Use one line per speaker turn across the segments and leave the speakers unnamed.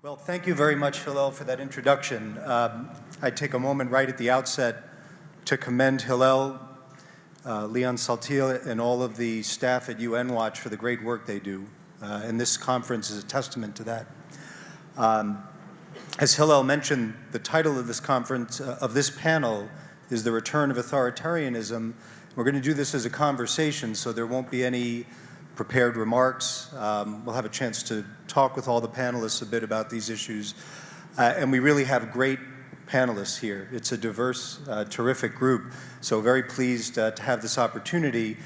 Well, thank you very much, Hillel, for that introduction. I take a moment right at the outset to commend Hillel, Leon Saltil, and all of the staff at UN Watch for the great work they do. And this conference is a testament to that. As Hillel mentioned, the title of this conference, of this panel, is The Return of Authoritarianism. We're going to do this as a conversation, so there won't be any prepared remarks. We'll have a chance to talk with all the panelists a bit about these issues. And we really have great panelists here. It's a diverse, terrific group. So very pleased to have this opportunity.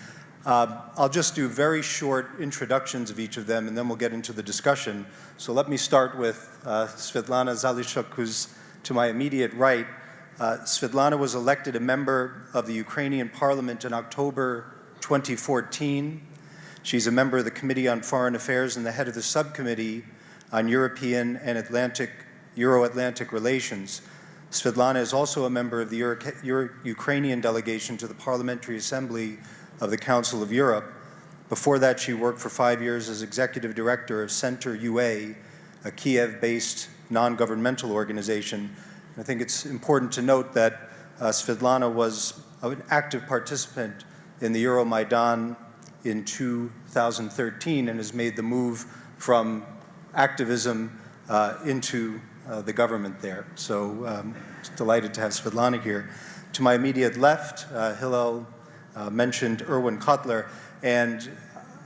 I'll just do very short introductions of each of them, and then we'll get into the discussion. So let me start with Svitlana Zalishchuck, who's to my immediate right. Svitlana was elected a member of the Ukrainian parliament in October 2014. She's a member of the Committee on Foreign Affairs and the head of the subcommittee on European and Euro-Atlantic relations. Svitlana is also a member of the Ukrainian delegation to the Parliamentary Assembly of the Council of Europe. Before that, she worked for 5 years as executive director of Center UA, a Kiev-based non-governmental organization. I think it's important to note that Svitlana was an active participant in the Euromaidan in 2013 and has made the move from activism into the government there. So delighted to have Svitlana here. To my immediate left, Hillel mentioned Irwin Cotler, and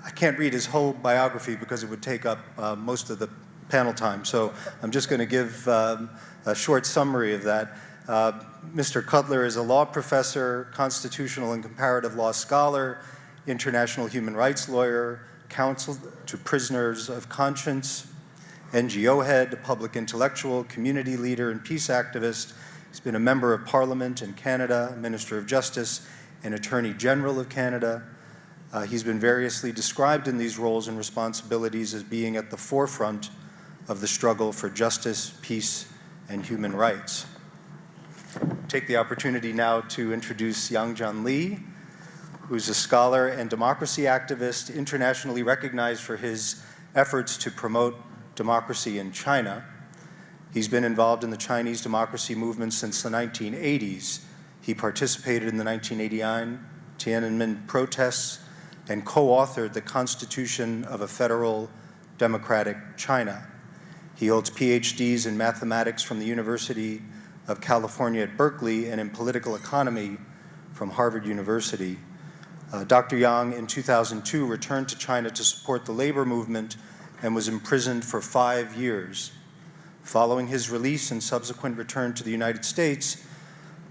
I can't read his whole biography because it would take up most of the panel time. So I'm just going to give a short summary of that. Mr. Cotler is a law professor, constitutional and comparative law scholar, international human rights lawyer, counsel to prisoners of conscience, NGO head, public intellectual, community leader, and peace activist. He's been a member of Parliament in Canada, Minister of Justice, and Attorney General of Canada. He's been variously described in these roles and responsibilities as being at the forefront of the struggle for justice, peace, and human rights. Take the opportunity now to introduce Jianli, who's a scholar and democracy activist, internationally recognized for his efforts to promote democracy in China. He's been involved in the Chinese democracy movement since the 1980s. He participated in the 1989 Tiananmen protests and co-authored the Constitution of a Federal Democratic China. He holds PhDs in mathematics from the University of California at Berkeley and in political economy from Harvard University. Dr. Yang, in 2002, returned to China to support the labor movement and was imprisoned for 5 years. Following his release and subsequent return to the United States,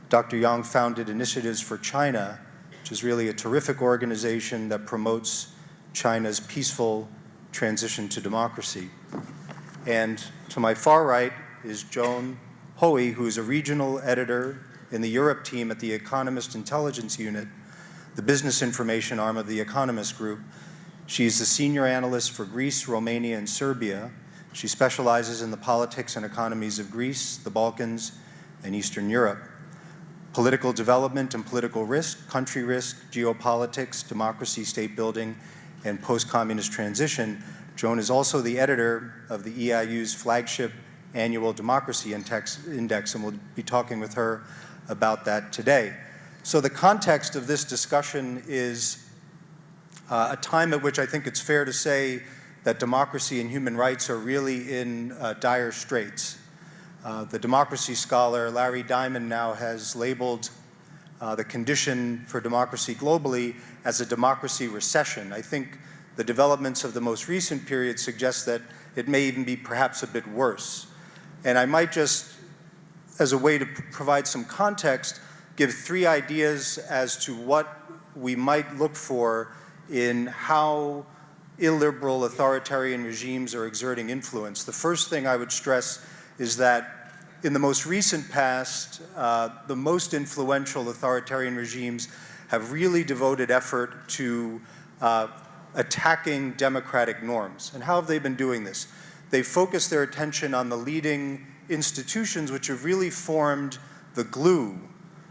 Dr. Yang founded Initiatives for China, which is really a terrific organization that promotes China's peaceful transition to democracy. And to my far right is Joan, Hoey, who is a regional editor in the Europe team at the Economist Intelligence Unit, the business information arm of the Economist group. She is the senior analyst for Greece, Romania, and Serbia. She specializes in the politics and economies of Greece, the Balkans, and Eastern Europe. Political development and political risk, country risk, geopolitics, democracy, state building, and post-communist transition. Joan is also the editor of the EIU's flagship annual democracy index, and we'll be talking with her about that today. So the context of this discussion is a time at which I think it's fair to say that democracy and human rights are really in dire straits. The democracy scholar Larry Diamond now has labeled the condition for democracy globally as a democracy recession. I think the developments of the most recent period suggest that it may even be perhaps a bit worse. And I might just, as a way to provide some context, give 3 ideas as to what we might look for in how illiberal authoritarian regimes are exerting influence. The first thing I would stress is that in the most recent past, the most influential authoritarian regimes have really devoted effort to attacking democratic norms. And how have they been doing this? They've focused their attention on the leading institutions which have really formed the glue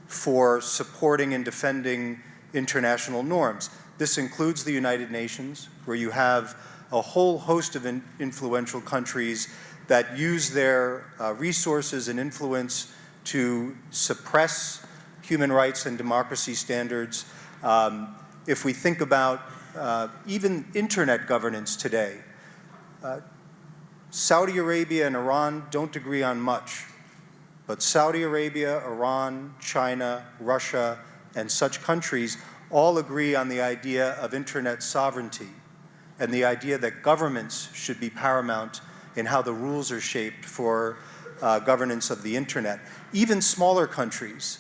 for supporting and defending international norms. This includes the United Nations, where you have a whole host of influential countries that use their resources and influence to suppress human rights and democracy standards. If we think about even internet governance today, Saudi Arabia and Iran don't agree on much, but Saudi Arabia, Iran, China, Russia, and such countries all agree on the idea of internet sovereignty and the idea that governments should be paramount in how the rules are shaped for governance of the internet. Even smaller countries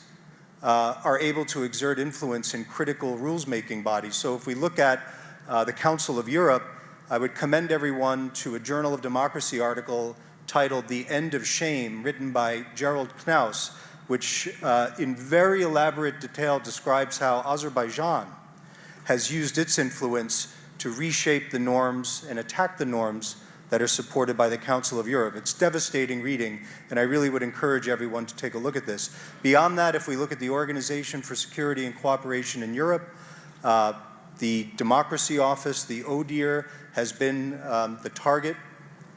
are able to exert influence in critical rules-making bodies. So if we look at the Council of Europe, I would commend everyone to a Journal of Democracy article titled "The End of Shame," written by Gerald Knaus, which in very elaborate detail describes how Azerbaijan has used its influence to reshape the norms and attack the norms that are supported by the Council of Europe. It's devastating reading, and I really would encourage everyone to take a look at this. Beyond that, if we look at the Organization for Security and Cooperation in Europe, the Democracy Office, the ODIHR, has been the target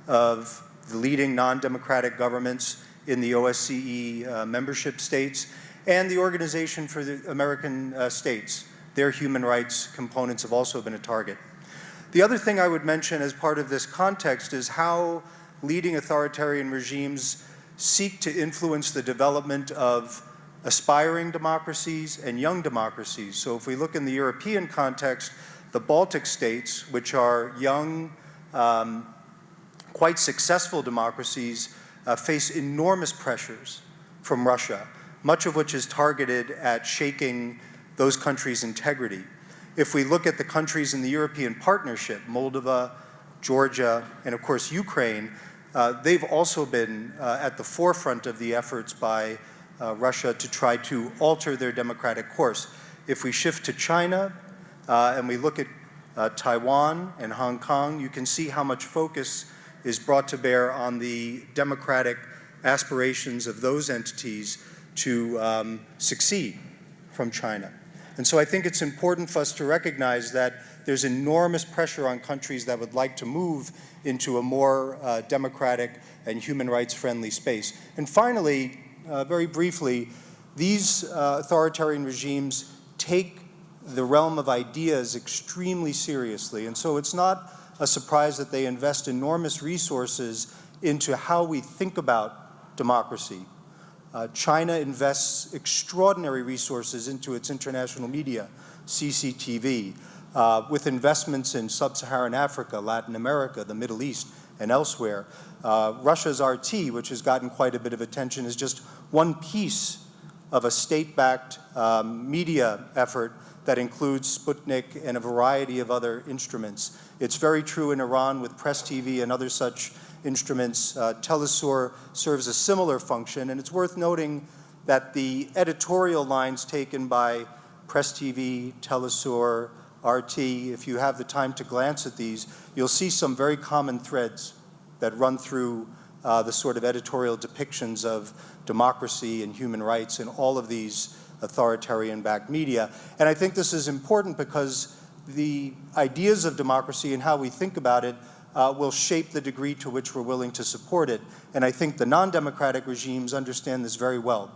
of the leading non-democratic governments in the OSCE membership states, and the Organization for the American States. Their human rights components have also been a target. The other thing I would mention as part of this context is how leading authoritarian regimes seek to influence the development of aspiring democracies and young democracies. So if we look in the European context, the Baltic states, which are young, quite successful democracies, face enormous pressures from Russia, much of which is targeted at shaking those countries' integrity. If we look at the countries in the European partnership, Moldova, Georgia, and of course Ukraine, they've also been at the forefront of the efforts by Russia to try to alter their democratic course. If we shift to China and we look at Taiwan and Hong Kong, you can see how much focus is brought to bear on the democratic aspirations of those entities to succeed from China. And so I think it's important for us to recognize that there's enormous pressure on countries that would like to move into a more democratic and human rights friendly space. And finally, very briefly, these authoritarian regimes take the realm of ideas extremely seriously. And so it's not a surprise that they invest enormous resources into how we think about democracy. China invests extraordinary resources into its international media, CCTV, with investments in sub-Saharan Africa, Latin America, the Middle East, and elsewhere. Russia's RT, which has gotten quite a bit of attention, is just one piece of a state-backed media effort that includes Sputnik and a variety of other instruments. It's very true in Iran with Press TV and other such instruments. Telesur serves a similar function, and it's worth noting that the editorial lines taken by Press TV, Telesur, RT, if you have the time to glance at these, you'll see some very common threads that run through the sort of editorial depictions of democracy and human rights in all of these authoritarian-backed media. And I think this is important because the ideas of democracy and how we think about it will shape the degree to which we're willing to support it. And I think the non-democratic regimes understand this very well.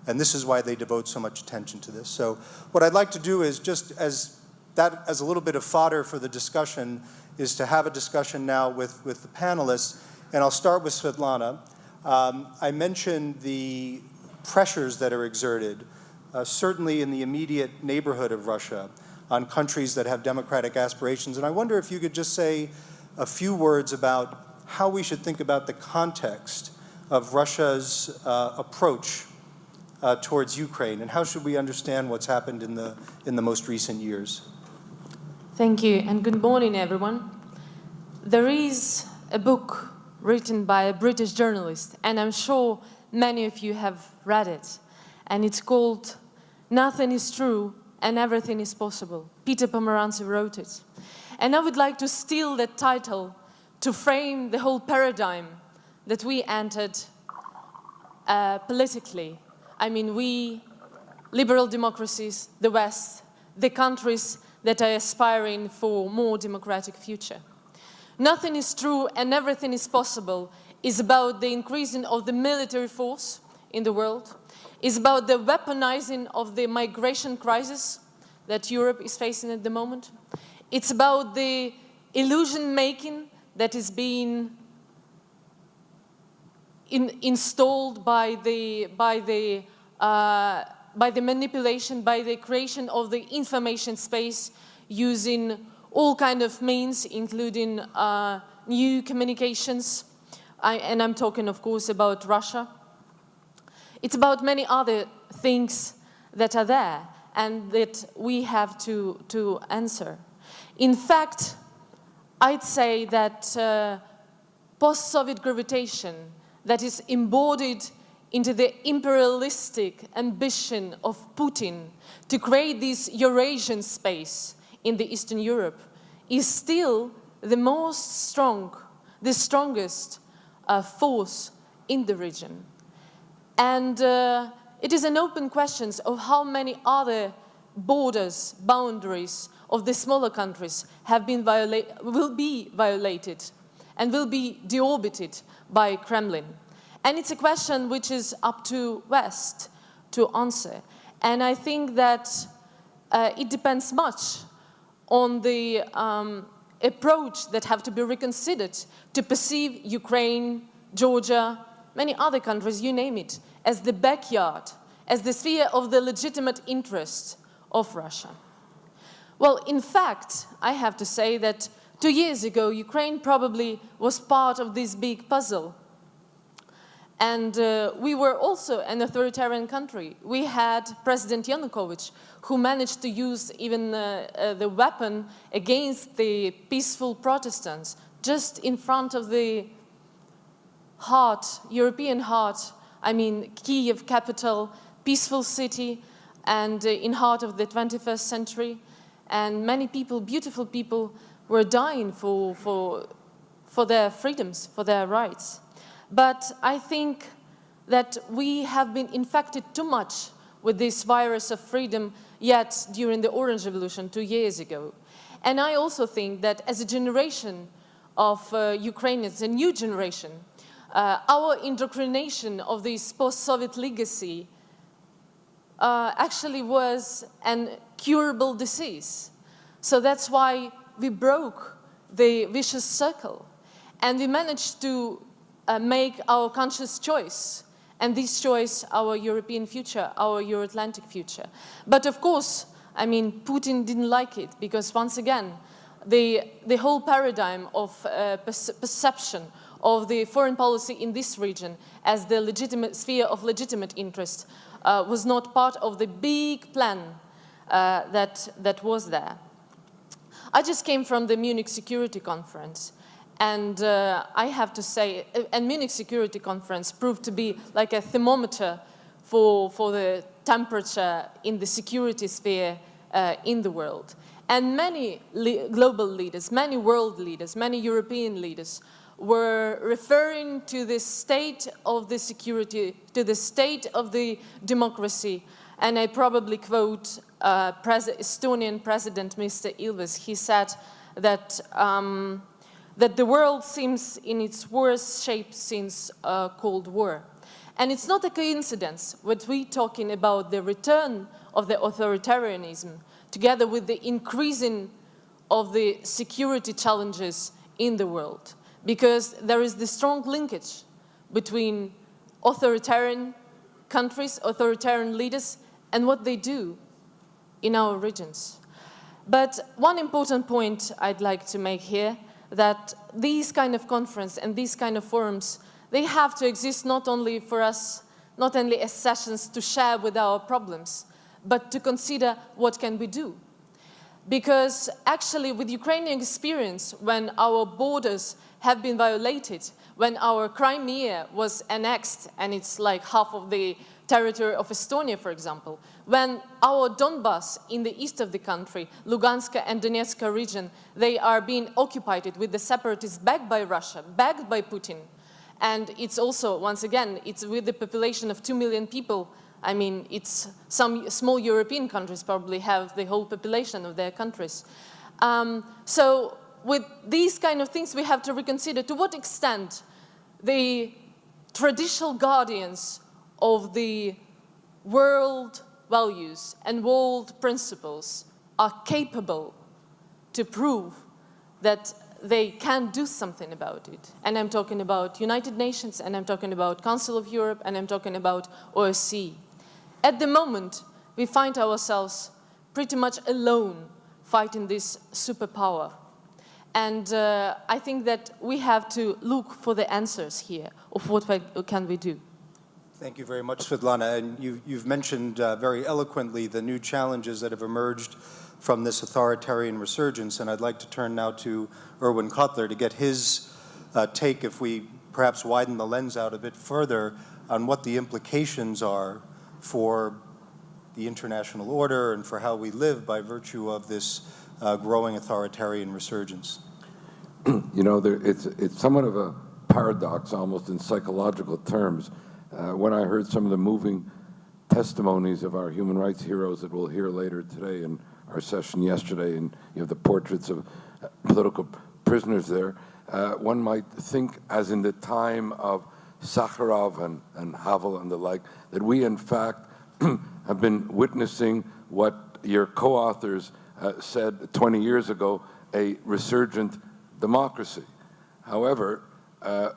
And this is why they devote so much attention to this. So what I'd like to do is just as a little bit of fodder for the discussion is to have a discussion now with the panelists. And I'll start with Svitlana. I mentioned the pressures that are exerted, certainly in the immediate neighborhood of Russia, on countries that have democratic aspirations. And I wonder if you could just say a few words about how we should think about the context of Russia's approach towards Ukraine, and how should we understand what's happened in the most recent years?
Thank you, and good morning, everyone. There is a book written by a British journalist, and I'm sure many of you have read it, and it's called "Nothing is True and Everything is Possible." Peter Pomerantsev wrote it. And I would like to steal that title to frame the whole paradigm that we entered politically. I mean, we, liberal democracies, the West, the countries that are aspiring for a more democratic future. Nothing is true and everything is possible is about the increasing of the military force in the world, is about the weaponizing of the migration crisis that Europe is facing at the moment. It's about the illusion making that is being installed by the manipulation, by the creation of the information space using all kind of means, including new communications. And I'm talking, of course, about Russia. It's about many other things that are there and that we have to answer. In fact, I'd say that post-Soviet gravitation that is embodied into the imperialistic ambition of Putin to create this Eurasian space in the Eastern Europe is still the strongest force in the region. And it is an open question of how many other boundaries of the smaller countries will be violated and will be deorbited by Kremlin. And it's a question which is up to West to answer. And I think that it depends much on the approach that have to be reconsidered to perceive Ukraine, Georgia, many other countries, you name it, as the backyard, as the sphere of the legitimate interests of Russia. Well, in fact, I have to say that 2 years ago, Ukraine probably was part of this big puzzle. And we were also an authoritarian country. We had President Yanukovych, who managed to use even the weapon against the peaceful Protestants, just in front of the heart, European heart, I mean, Kiev capital, peaceful city, and in heart of the 21st century. And many people, beautiful people, were dying for their freedoms, for their rights. But I think that we have been infected too much with this virus of freedom yet during the Orange Revolution 2 years ago. And I also think that as a generation of Ukrainians, a new generation, our indoctrination of this post-Soviet legacy actually was an curable disease. So that's why we broke the vicious circle and we managed to make our conscious choice, and this choice our European future, our Euro-Atlantic future. But of course, I mean, Putin didn't like it because once again, the whole paradigm of perception of the foreign policy in this region as the legitimate sphere of legitimate interest was not part of the big plan that was there. I just came from the Munich Security Conference, and I have to say, and Munich Security Conference proved to be like a thermometer for the temperature in the security sphere in the world. And many global leaders, many world leaders, many European leaders were referring to the state of the security, to the state of the democracy. And I probably quote Estonian President Mr. Ilves. He said that that the world seems in its worst shape since Cold War. And it's not a coincidence what we're talking about the return of the authoritarianism together with the increasing of the security challenges in the world. Because there is this strong linkage between authoritarian countries, authoritarian leaders, and what they do in our regions. But one important point I'd like to make here, that these kind of conferences and these kind of forums, they have to exist not only for us, not only as sessions to share with our problems, but to consider what can we do. Because actually with Ukrainian experience, when our borders have been violated, when our Crimea was annexed and it's like half of the territory of Estonia, for example, when our Donbas in the east of the country, Lugansk and Donetsk region, they are being occupied with the separatists backed by Russia, backed by Putin. And it's also, once again, it's with the population of 2 million people. I mean, it's some small European countries probably have the whole population of their countries. So with these kind of things, we have to reconsider to what extent the traditional guardians of the world values and world principles are capable to prove that they can do something about it. And I'm talking about United Nations, and I'm talking about Council of Europe, and I'm talking about OSCE. At the moment, we find ourselves pretty much alone fighting this superpower. And I think that we have to look for the answers here of what can we do.
Thank you very much, Svitlana. And you've mentioned very eloquently the new challenges that have emerged from this authoritarian resurgence. And I'd like to turn now to Irwin Cotler to get his take, if we perhaps widen the lens out a bit further, on what the implications are for the international order and for how we live by virtue of this growing authoritarian resurgence.
You know, it's somewhat of a paradox, almost in psychological terms. When I heard some of the moving testimonies of our human rights heroes that we'll hear later today in our session yesterday, and you have the portraits of political prisoners there, one might think, as in the time of Sakharov and Havel and the like, that we in fact have been witnessing what your co-authors said 20 years ago, a resurgent democracy. However,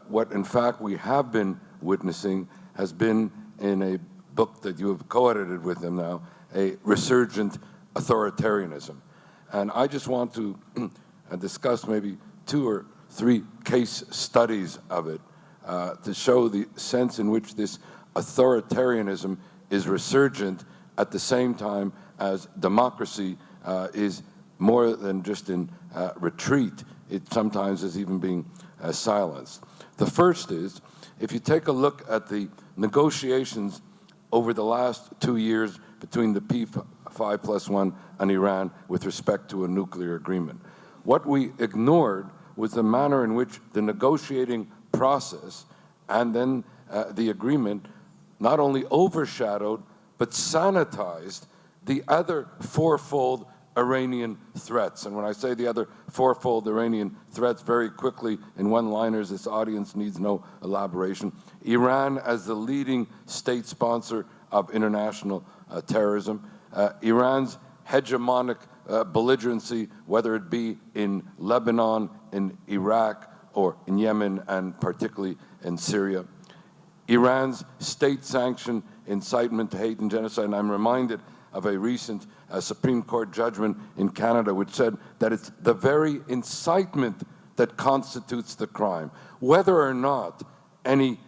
what in fact we have been witnessing has been, in a book that you have co-edited with them now, a resurgent authoritarianism. And I just want to discuss maybe 2 or 3 case studies of it to show the sense in which this authoritarianism is resurgent at the same time as democracy is more than just in retreat. It sometimes is even being silenced. The first is, if you take a look at the negotiations over the last 2 years between the P5+1 and Iran with respect to a nuclear agreement, what we ignored was the manner in which the negotiating process and then the agreement not only overshadowed but sanitized the other fourfold Iranian threats. And when I say the other fourfold Iranian threats, very quickly, in one-liners, this audience needs no elaboration. Iran as the leading state sponsor of international terrorism, Iran's hegemonic belligerency, whether it be in Lebanon, in Iraq, or in Yemen, and particularly in Syria. Iran's state-sanctioned incitement to hate and genocide, and I'm reminded of a recent Supreme Court judgment in Canada which said that it's the very incitement that constitutes the crime, whether or not any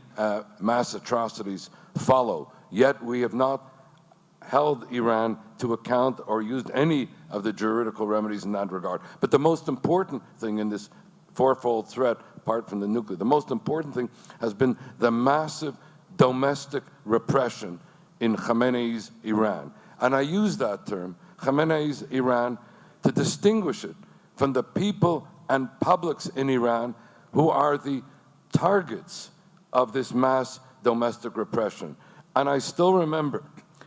mass atrocities follow. Yet we have not held Iran to account or used any of the juridical remedies in that regard. But the most important thing in this fourfold threat, apart from the nuclear, the most important thing has been the massive domestic repression in Khamenei's Iran. And I use that term, Khamenei's Iran, to distinguish it from the people and publics in Iran who are the targets of this mass domestic repression. And I still remember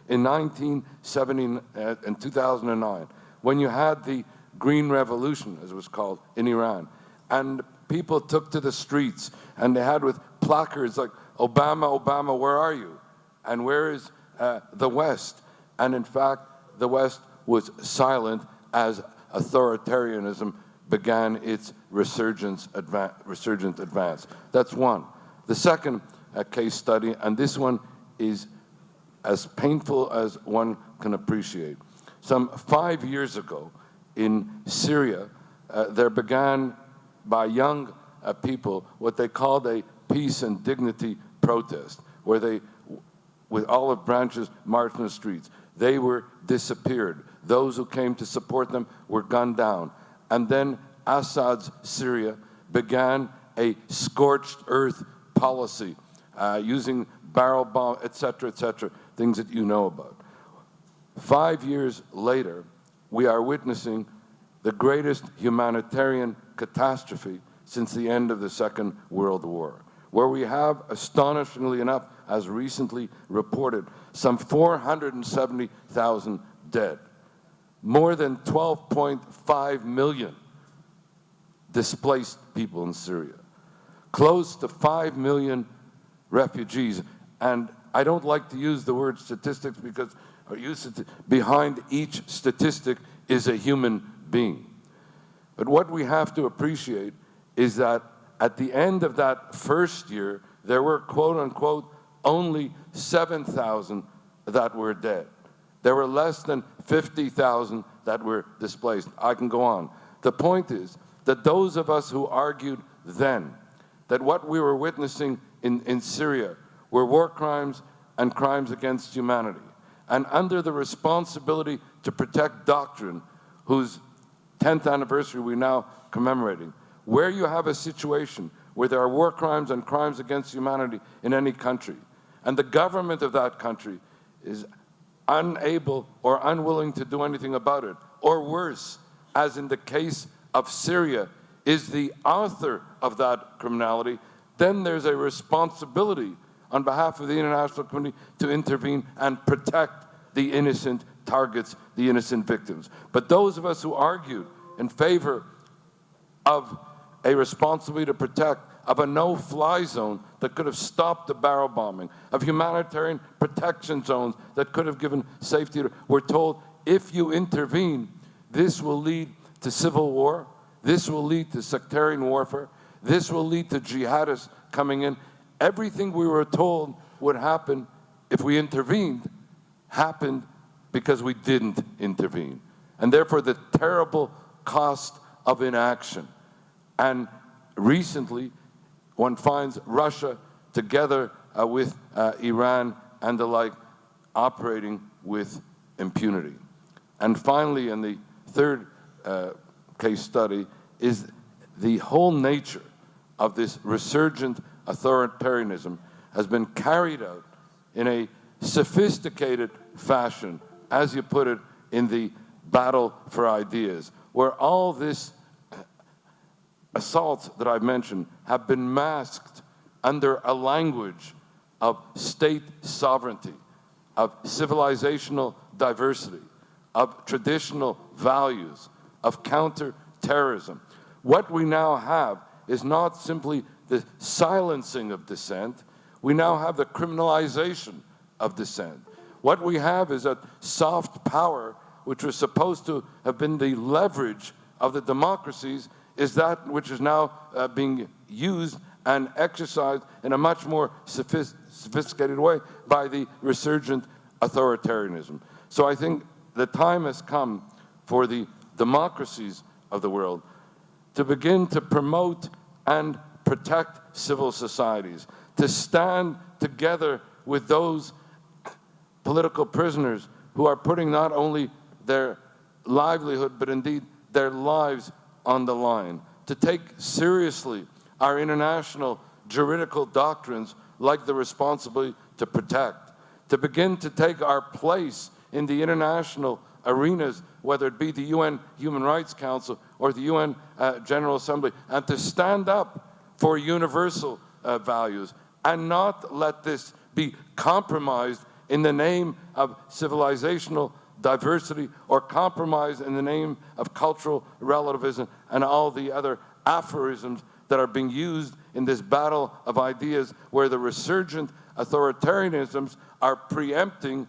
in 1970 and 2009, when you had the Green Revolution, as it was called, in Iran, and people took to the streets, and they had with placards like, Obama, Obama, where are you? And where is the West? And in fact, the West was silent as authoritarianism began its resurgent advance. That's one. The second case study, and this one is as painful as one can appreciate. Some 5 years ago in Syria, there began by young people what they called a peace and dignity protest, where they, with olive branches, marched in the streets. They were disappeared. Those who came to support them were gunned down. And then Assad's Syria began a scorched earth policy using barrel bomb, et cetera, things that you know about. 5 years later, we are witnessing the greatest humanitarian catastrophe since the end of the Second World War, where we have, astonishingly enough, as recently reported, some 470,000 dead, more than 12.5 million displaced people in Syria, close to 5 million refugees. And I don't like to use the word statistics because behind each statistic is a human being. But what we have to appreciate is that at the end of that first year, there were, quote unquote, only 7,000 that were dead. There were less than 50,000 that were displaced. I can go on. The point is that those of us who argued then that what we were witnessing in Syria were war crimes and crimes against humanity, and under the responsibility to protect doctrine, whose 10th anniversary we're now commemorating, where you have a situation where there are war crimes and crimes against humanity in any country, and the government of that country is unable or unwilling to do anything about it, or worse, as in the case of Syria, is the author of that criminality, then there's a responsibility on behalf of the international community to intervene and protect the innocent targets, the innocent victims. But those of us who argued in favor of a responsibility to protect, of a no-fly zone that could have stopped the barrel bombing, of humanitarian protection zones that could have given safety, we're told, if you intervene, this will lead to civil war, this will lead to sectarian warfare, this will lead to jihadists coming in. Everything we were told would happen if we intervened happened because we didn't intervene. And therefore, the terrible cost of inaction. And recently, one finds Russia together with Iran and the like operating with impunity. And finally, in the third case study, is the whole nature of this resurgent authoritarianism has been carried out in a sophisticated fashion, as you put it, in the battle for ideas, where all this assaults that I've mentioned have been masked under a language of state sovereignty, of civilizational diversity, of traditional values, of counter-terrorism. What we now have is not simply the silencing of dissent, we now have the criminalization of dissent. What we have is a soft power, which was supposed to have been the leverage of the democracies, is that which is now being used and exercised in a much more sophisticated way by the resurgent authoritarianism. So I think the time has come for the democracies of the world to begin to promote and protect civil societies, to stand together with those political prisoners who are putting not only their livelihood, but indeed their lives on the line, to take seriously our international juridical doctrines like the responsibility to protect, to begin to take our place in the international arenas, whether it be the UN Human Rights Council or the UN General Assembly, and to stand up for universal values and not let this be compromised in the name of civilizational diversity or compromised in the name of cultural relativism and all the other aphorisms that are being used in this battle of ideas where the resurgent authoritarianisms are preempting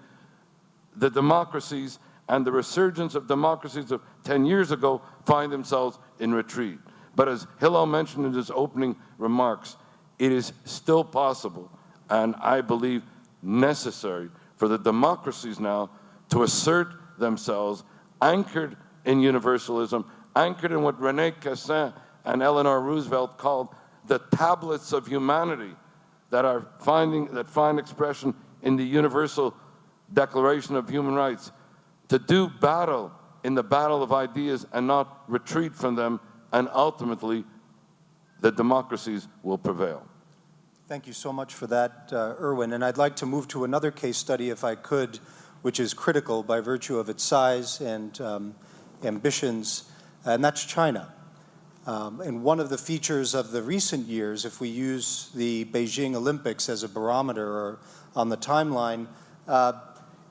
the democracies, and the resurgence of democracies of 10 years ago find themselves in retreat. But as Hillel mentioned in his opening remarks, it is still possible, and I believe necessary, for the democracies now to assert themselves, anchored in universalism, anchored in what René Cassin and Eleanor Roosevelt called the tablets of humanity that find expression in the Universal Declaration of Human Rights, to do battle in the battle of ideas and not retreat from them, and ultimately the democracies will prevail.
Thank you so much for that, Irwin. And I'd like to move to another case study, if I could, which is critical by virtue of its size and ambitions, and that's China. And one of the features of the recent years, if we use the Beijing Olympics as a barometer or on the timeline,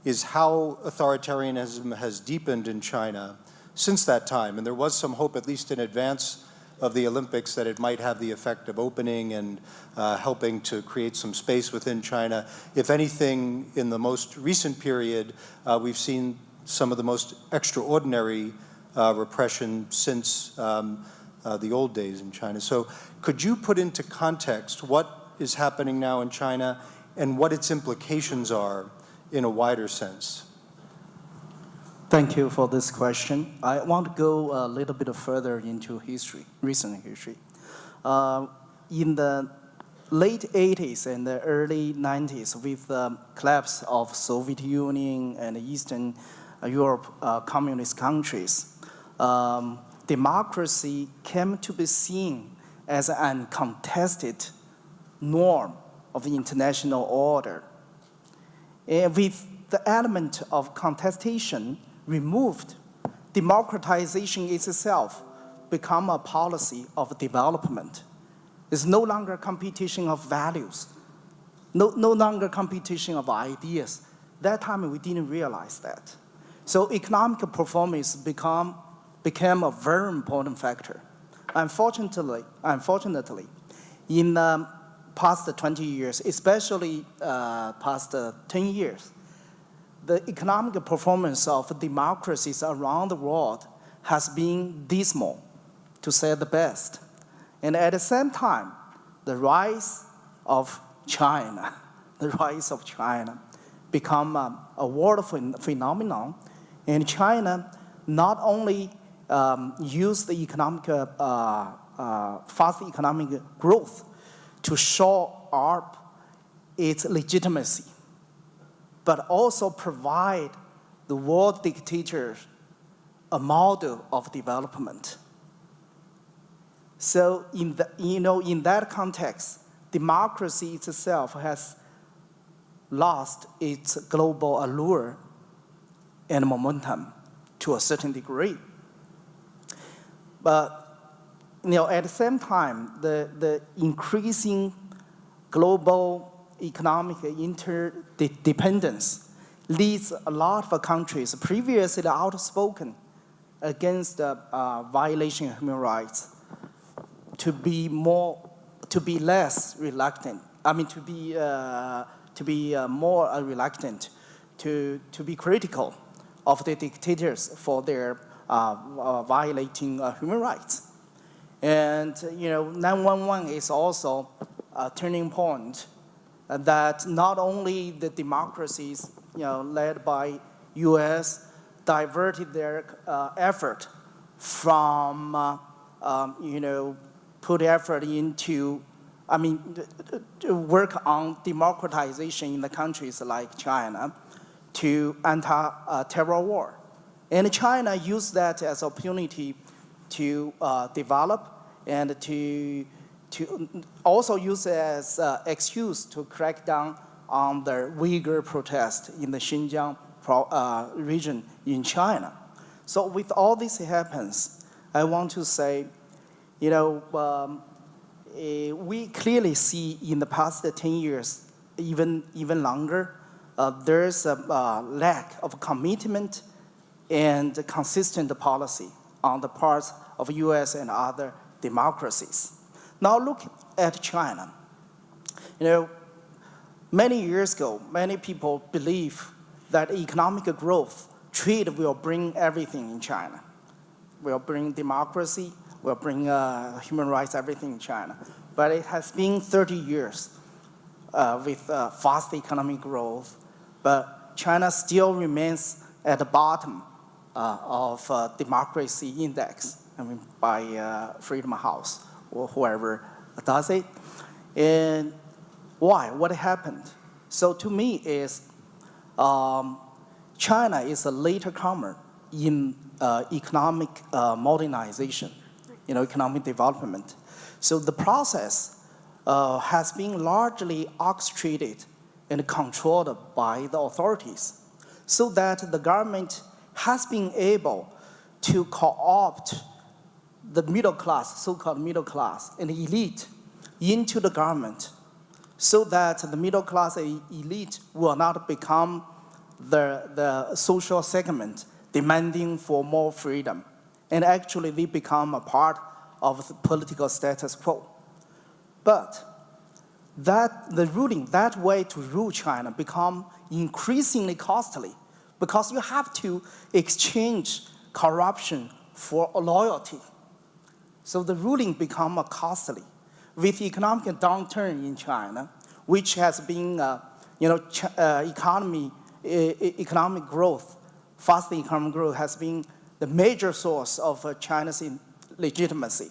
is how authoritarianism has deepened in China since that time. And there was some hope, at least in advance, of the Olympics that it might have the effect of opening and helping to create some space within China. If anything, in the most recent period, we've seen some of the most extraordinary repression since the old days in China. So could you put into context what is happening now in China and what its implications are in a wider sense?
Thank you for this question. I want to go a little bit further into history, recent history. In the late 80s and the early 90s, with the collapse of Soviet Union and Eastern Europe communist countries, democracy came to be seen as an uncontested norm of the international order. And with the element of contestation removed, democratization itself become a policy of development. It's no longer competition of values, no longer competition of ideas. That time we didn't realize that. So economic performance became a very important factor. Unfortunately, in the past 20 years, especially past 10 years, the economic performance of democracies around the world has been dismal, to say the best. And at the same time, the rise of China become a world phenomenon. And China not only used the fast economic growth to show up its legitimacy, but also provide the world dictators a model of development. So in that context, democracy itself has lost its global allure and momentum to a certain degree. But at the same time, the increasing global economic interdependence leads a lot of countries previously outspoken against violation of human rights to be less reluctant. To be more reluctant to be critical of the dictators for their violating human rights. And 9/11 is also a turning point that not only the democracies led by U.S. diverted their effort from put effort into to work on democratization in the countries like China to anti-terror war. And China used that as an opportunity to develop and to also use it as an excuse to crack down on the Uyghur protest in the Xinjiang region in China. So with all this happens, I want to say, we clearly see in the past 10 years, even longer, there's a lack of commitment and consistent policy on the parts of U.S. and other democracies. Now look at China. Many years ago, many people believe that economic growth, trade will bring everything in China. Will bring democracy, will bring human rights, everything in China. But it has been 30 years with fast economic growth, but China still remains at the bottom of democracy index, by Freedom House or whoever does it. And why? What happened? So to me is China is a later comer in economic modernization, economic development. So the process has been largely orchestrated and controlled by the authorities, so that the government has been able to co-opt the middle class, so-called middle class, and elite into the government, so that the middle class and elite will not become the social segment demanding for more freedom. And actually they become a part of the political status quo. But that way to rule China become increasingly costly because you have to exchange corruption for loyalty. So the ruling become costly. With economic downturn in China, which has been, economic growth, fast economic growth has been the major source of China's legitimacy.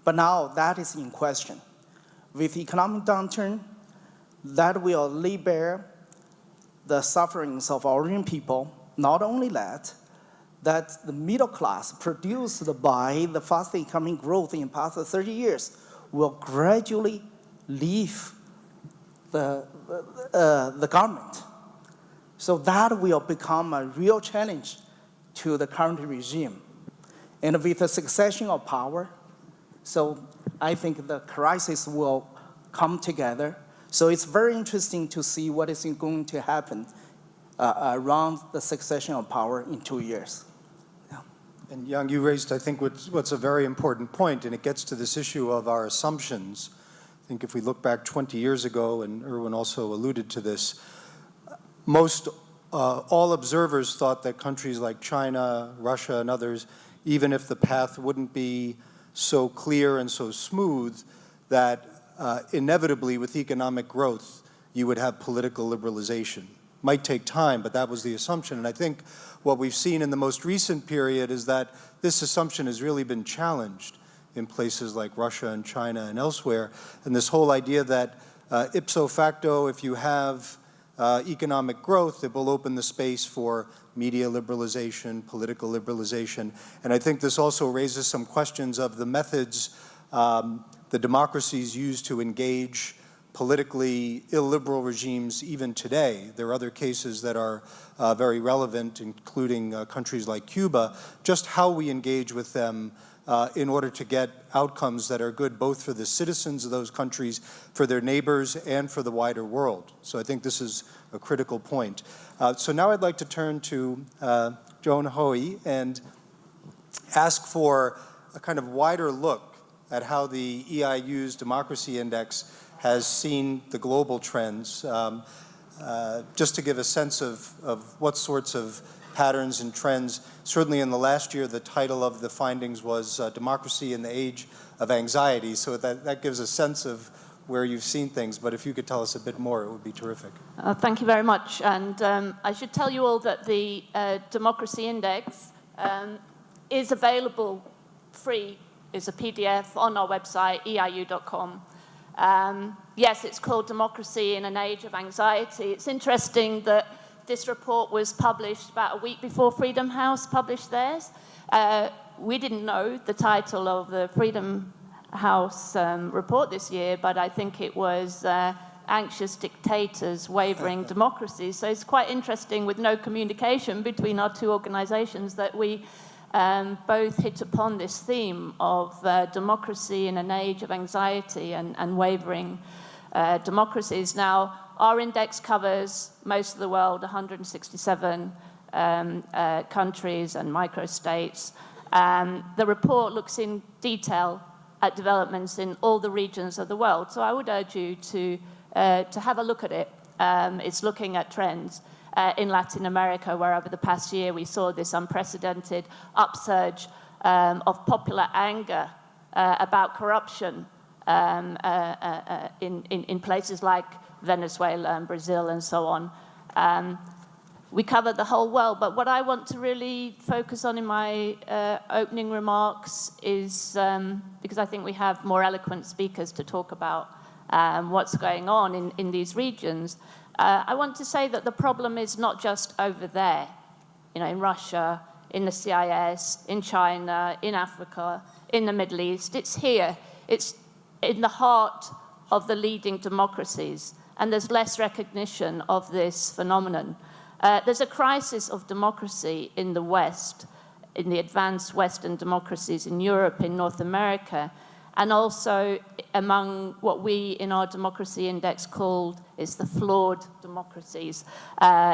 But now that is in question. With economic downturn, that will lay bare the sufferings of our own people. Not only that the middle class produced by the fast economic growth in the past 30 years will gradually leave the government. So that will become a real challenge to the current regime. And with the succession of power, so I think the crisis will come together. So it's very interesting to see what is going to happen around the succession of power in 2 years. Yeah.
And Yang, you raised, I think, what's a very important point, and it gets to this issue of our assumptions. I think if we look back 20 years ago, and Irwin also alluded to this, all observers thought that countries like China, Russia, and others, even if the path wouldn't be so clear and so smooth, that inevitably with economic growth, you would have political liberalization. Might take time, but that was the assumption. And I think what we've seen in the most recent period is that this assumption has really been challenged in places like Russia and China and elsewhere. And this whole idea that ipso facto, if you have economic growth, it will open the space for media liberalization, political liberalization. And I think this also raises some questions of the methods the democracies use to engage politically illiberal regimes even today. There are other cases that are very relevant, including countries like Cuba, just how we engage with them in order to get outcomes that are good both for the citizens of those countries, for their neighbors, and for the wider world. So I think this is a critical point. So now I'd like to turn to Joan Hoey and ask for a kind of wider look at how the EIU's Democracy Index has seen the global trends, just to give a sense of what sorts of patterns and trends. Certainly in the last year, the title of the findings was Democracy in the Age of Anxiety, so that gives a sense of where you've seen things, but if you could tell us a bit more, it would be terrific.
Thank you very much, and I should tell you all that the Democracy Index is available free, is a PDF on our website, eiu.com. Yes, it's called Democracy in an Age of Anxiety. It's interesting that this report was published about a week before Freedom House published theirs. We didn't know the title of the Freedom House report this year, but I think it was Anxious Dictators, Wavering Democracies. So it's quite interesting, with no communication between our two organizations, that we both hit upon this theme of democracy in an age of anxiety and wavering democracies. Now, our index covers most of the world, 167 countries and microstates. The report looks in detail at developments in all the regions of the world. So I would urge you to have a look at it. It's looking at trends in Latin America, where over the past year we saw this unprecedented upsurge of popular anger about corruption in places like Venezuela and Brazil and so on. We covered the whole world, but what I want to really focus on in my opening remarks is, because I think we have more eloquent speakers to talk about what's going on in these regions, I want to say that the problem is not just over there, in Russia, in the CIS, in China, in Africa, in the Middle East. It's here. It's in the heart of the leading democracies, and there's less recognition of this phenomenon. There's a crisis of democracy in the West, in the advanced Western democracies in Europe, in North America, and also among what we in our democracy index called is the flawed democracies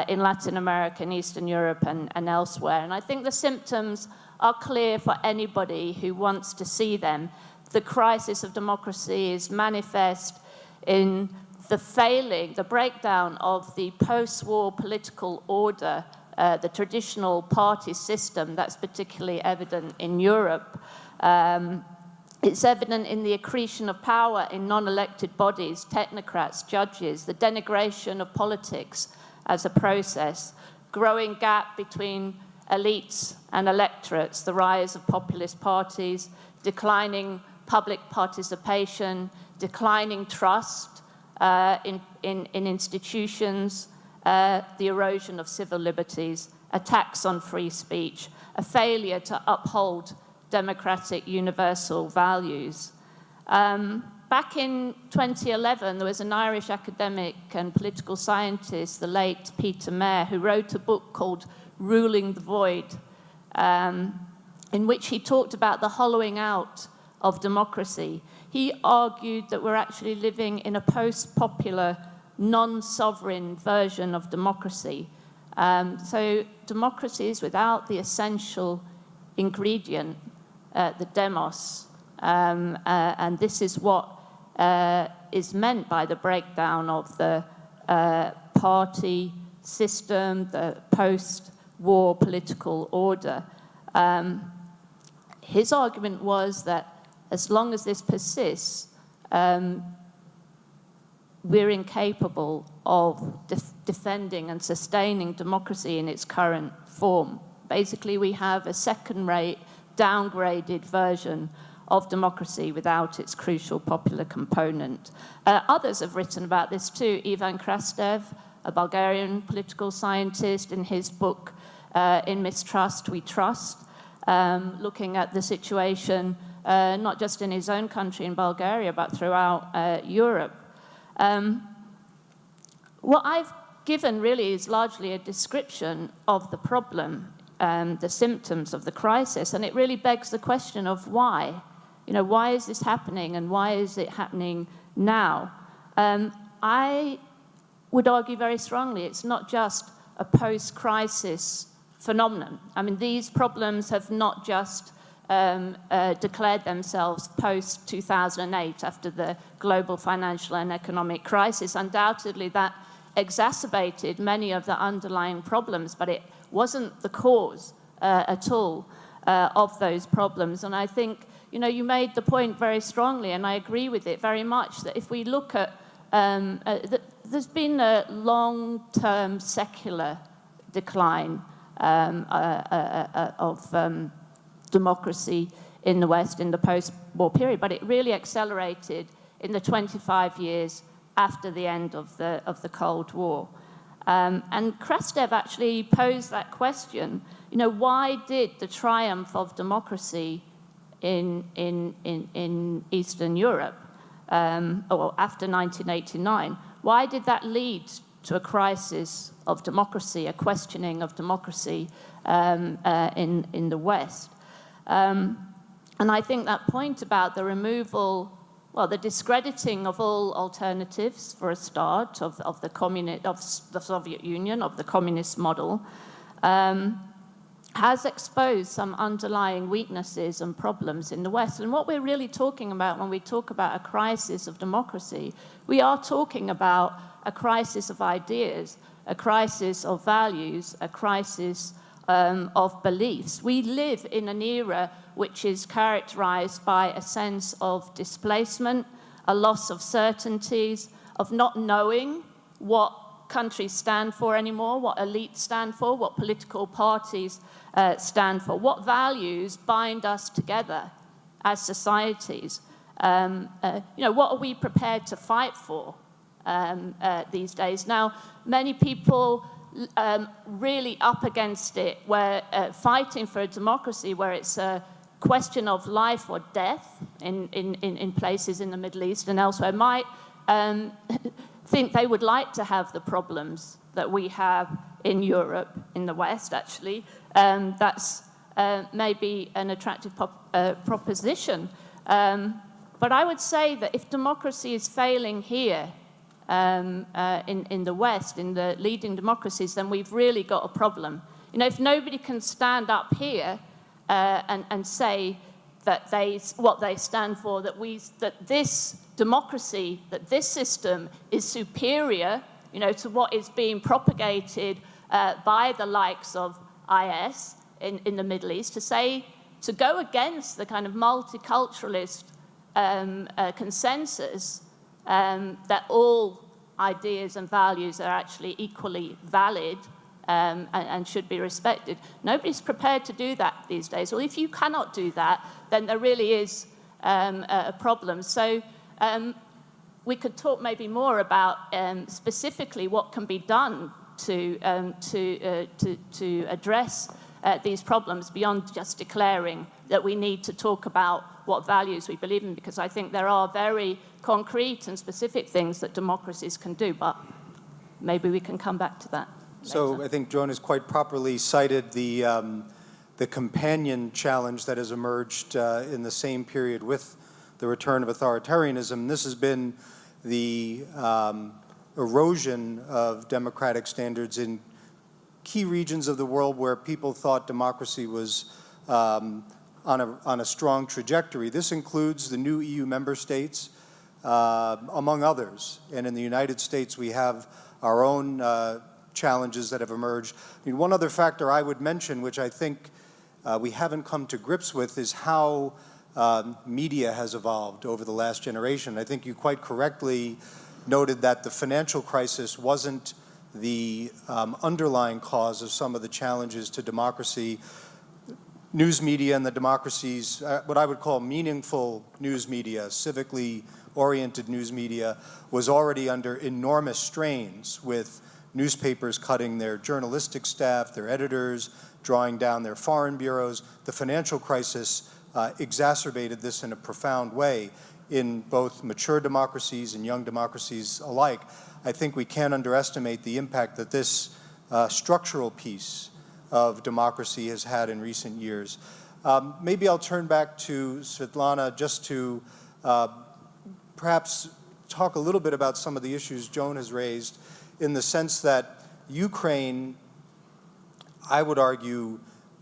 in Latin America, in Eastern Europe, and elsewhere. And I think the symptoms are clear for anybody who wants to see them. the crisis of democracy is manifest in the breakdown of the post-war political order, the traditional party system that's particularly evident in Europe. It's evident in the accretion of power in non-elected bodies, technocrats, judges, the denigration of politics as a process, growing gap between elites and electorates, the rise of populist parties, declining public participation, declining trust in institutions, the erosion of civil liberties, attacks on free speech, a failure to uphold democratic universal values. Back in 2011, there was an Irish academic and political scientist, the late Peter Mair, who wrote a book called Ruling the Void, in which he talked about the hollowing out of democracy. He argued that we're actually living in a post-popular, non-sovereign version of democracy. So democracy is without the essential ingredient, the demos, and this is what is meant by the breakdown of the party system, the post-war political order. His argument was that as long as this persists, we're incapable of defending and sustaining democracy in its current form. Basically, we have a second-rate, downgraded version of democracy without its crucial popular component. Others have written about this too. Ivan Krastev, a Bulgarian political scientist, in his book, In Mistrust, We Trust, looking at the situation not just in his own country, in Bulgaria, but throughout Europe. What I've given really is largely a description of the problem, the symptoms of the crisis, and it really begs the question of why. You know, why is this happening, and why is it happening now? I would argue very strongly it's not just a post-crisis phenomenon. I mean, these problems have not just declared themselves post-2008 after the global financial and economic crisis. Undoubtedly, that exacerbated many of the underlying problems, but it wasn't the cause at all of those problems. And I think, you know, you made the point very strongly, and I agree with it very much, that if we look at, there's been a long-term secular decline of democracy in the West in the post-war period, but it really accelerated in the 25 years after the end of the Cold War. And Krastev actually posed that question, you know, why did the triumph of democracy in Eastern Europe, or after 1989, why did that lead to a crisis of democracy, a questioning of democracy in the West? And I think that point about the removal, well, the discrediting of all alternatives, for a start, of the Soviet Union, of the communist model, has exposed some underlying weaknesses and problems in the West. And what we're really talking about when we talk about a crisis of democracy, we are talking about a crisis of ideas, a crisis of values, a crisis of beliefs. We live in an era which is characterized by a sense of displacement, a loss of certainties, of not knowing what countries stand for anymore, what elites stand for, what political parties stand for, what values bind us together as societies. You know, what are we prepared to fight for these days? Now, many people really up against it, where fighting for a democracy where it's a question of life or death in places in the Middle East and elsewhere might think they would like to have the problems that we have in Europe, in the West, actually. That's maybe an attractive proposition. But I would say that if democracy is failing here, in the West, in the leading democracies, then we've really got a problem. You know, if nobody can stand up here and say what they stand for, that this democracy, that this system is superior, to what is being propagated by the likes of IS in the Middle East, to go against the kind of multiculturalist consensus that all ideas and values are actually equally valid and should be respected. Nobody's prepared to do that these days. Well, if you cannot do that, then there really is a problem. So we could talk maybe more about specifically what can be done to address these problems beyond just declaring that we need to talk about what values we believe in, because I think there are very concrete and specific things that democracies can do, but maybe we can come back to that
So
later.
I think Joan has quite properly cited the companion challenge that has emerged in the same period with the return of authoritarianism. This has been the erosion of democratic standards in key regions of the world where people thought democracy was on a strong trajectory. This includes the new EU member states, among others. And in the United States, we have our own challenges that have emerged. I mean, one other factor I would mention, which I think we haven't come to grips with, is how media has evolved over the last generation. I think you quite correctly noted that the financial crisis wasn't the underlying cause of some of the challenges to democracy. News media and the democracies, what I would call meaningful news media, civically oriented news media, was already under enormous strains, with newspapers cutting their journalistic staff, their editors, drawing down their foreign bureaus. The financial crisis exacerbated this in a profound way in both mature democracies and young democracies alike. I think we can't underestimate the impact that this structural piece of democracy has had in recent years. Maybe I'll turn back to Svitlana just to perhaps talk a little bit about some of the issues Joan has raised, in the sense that Ukraine, I would argue,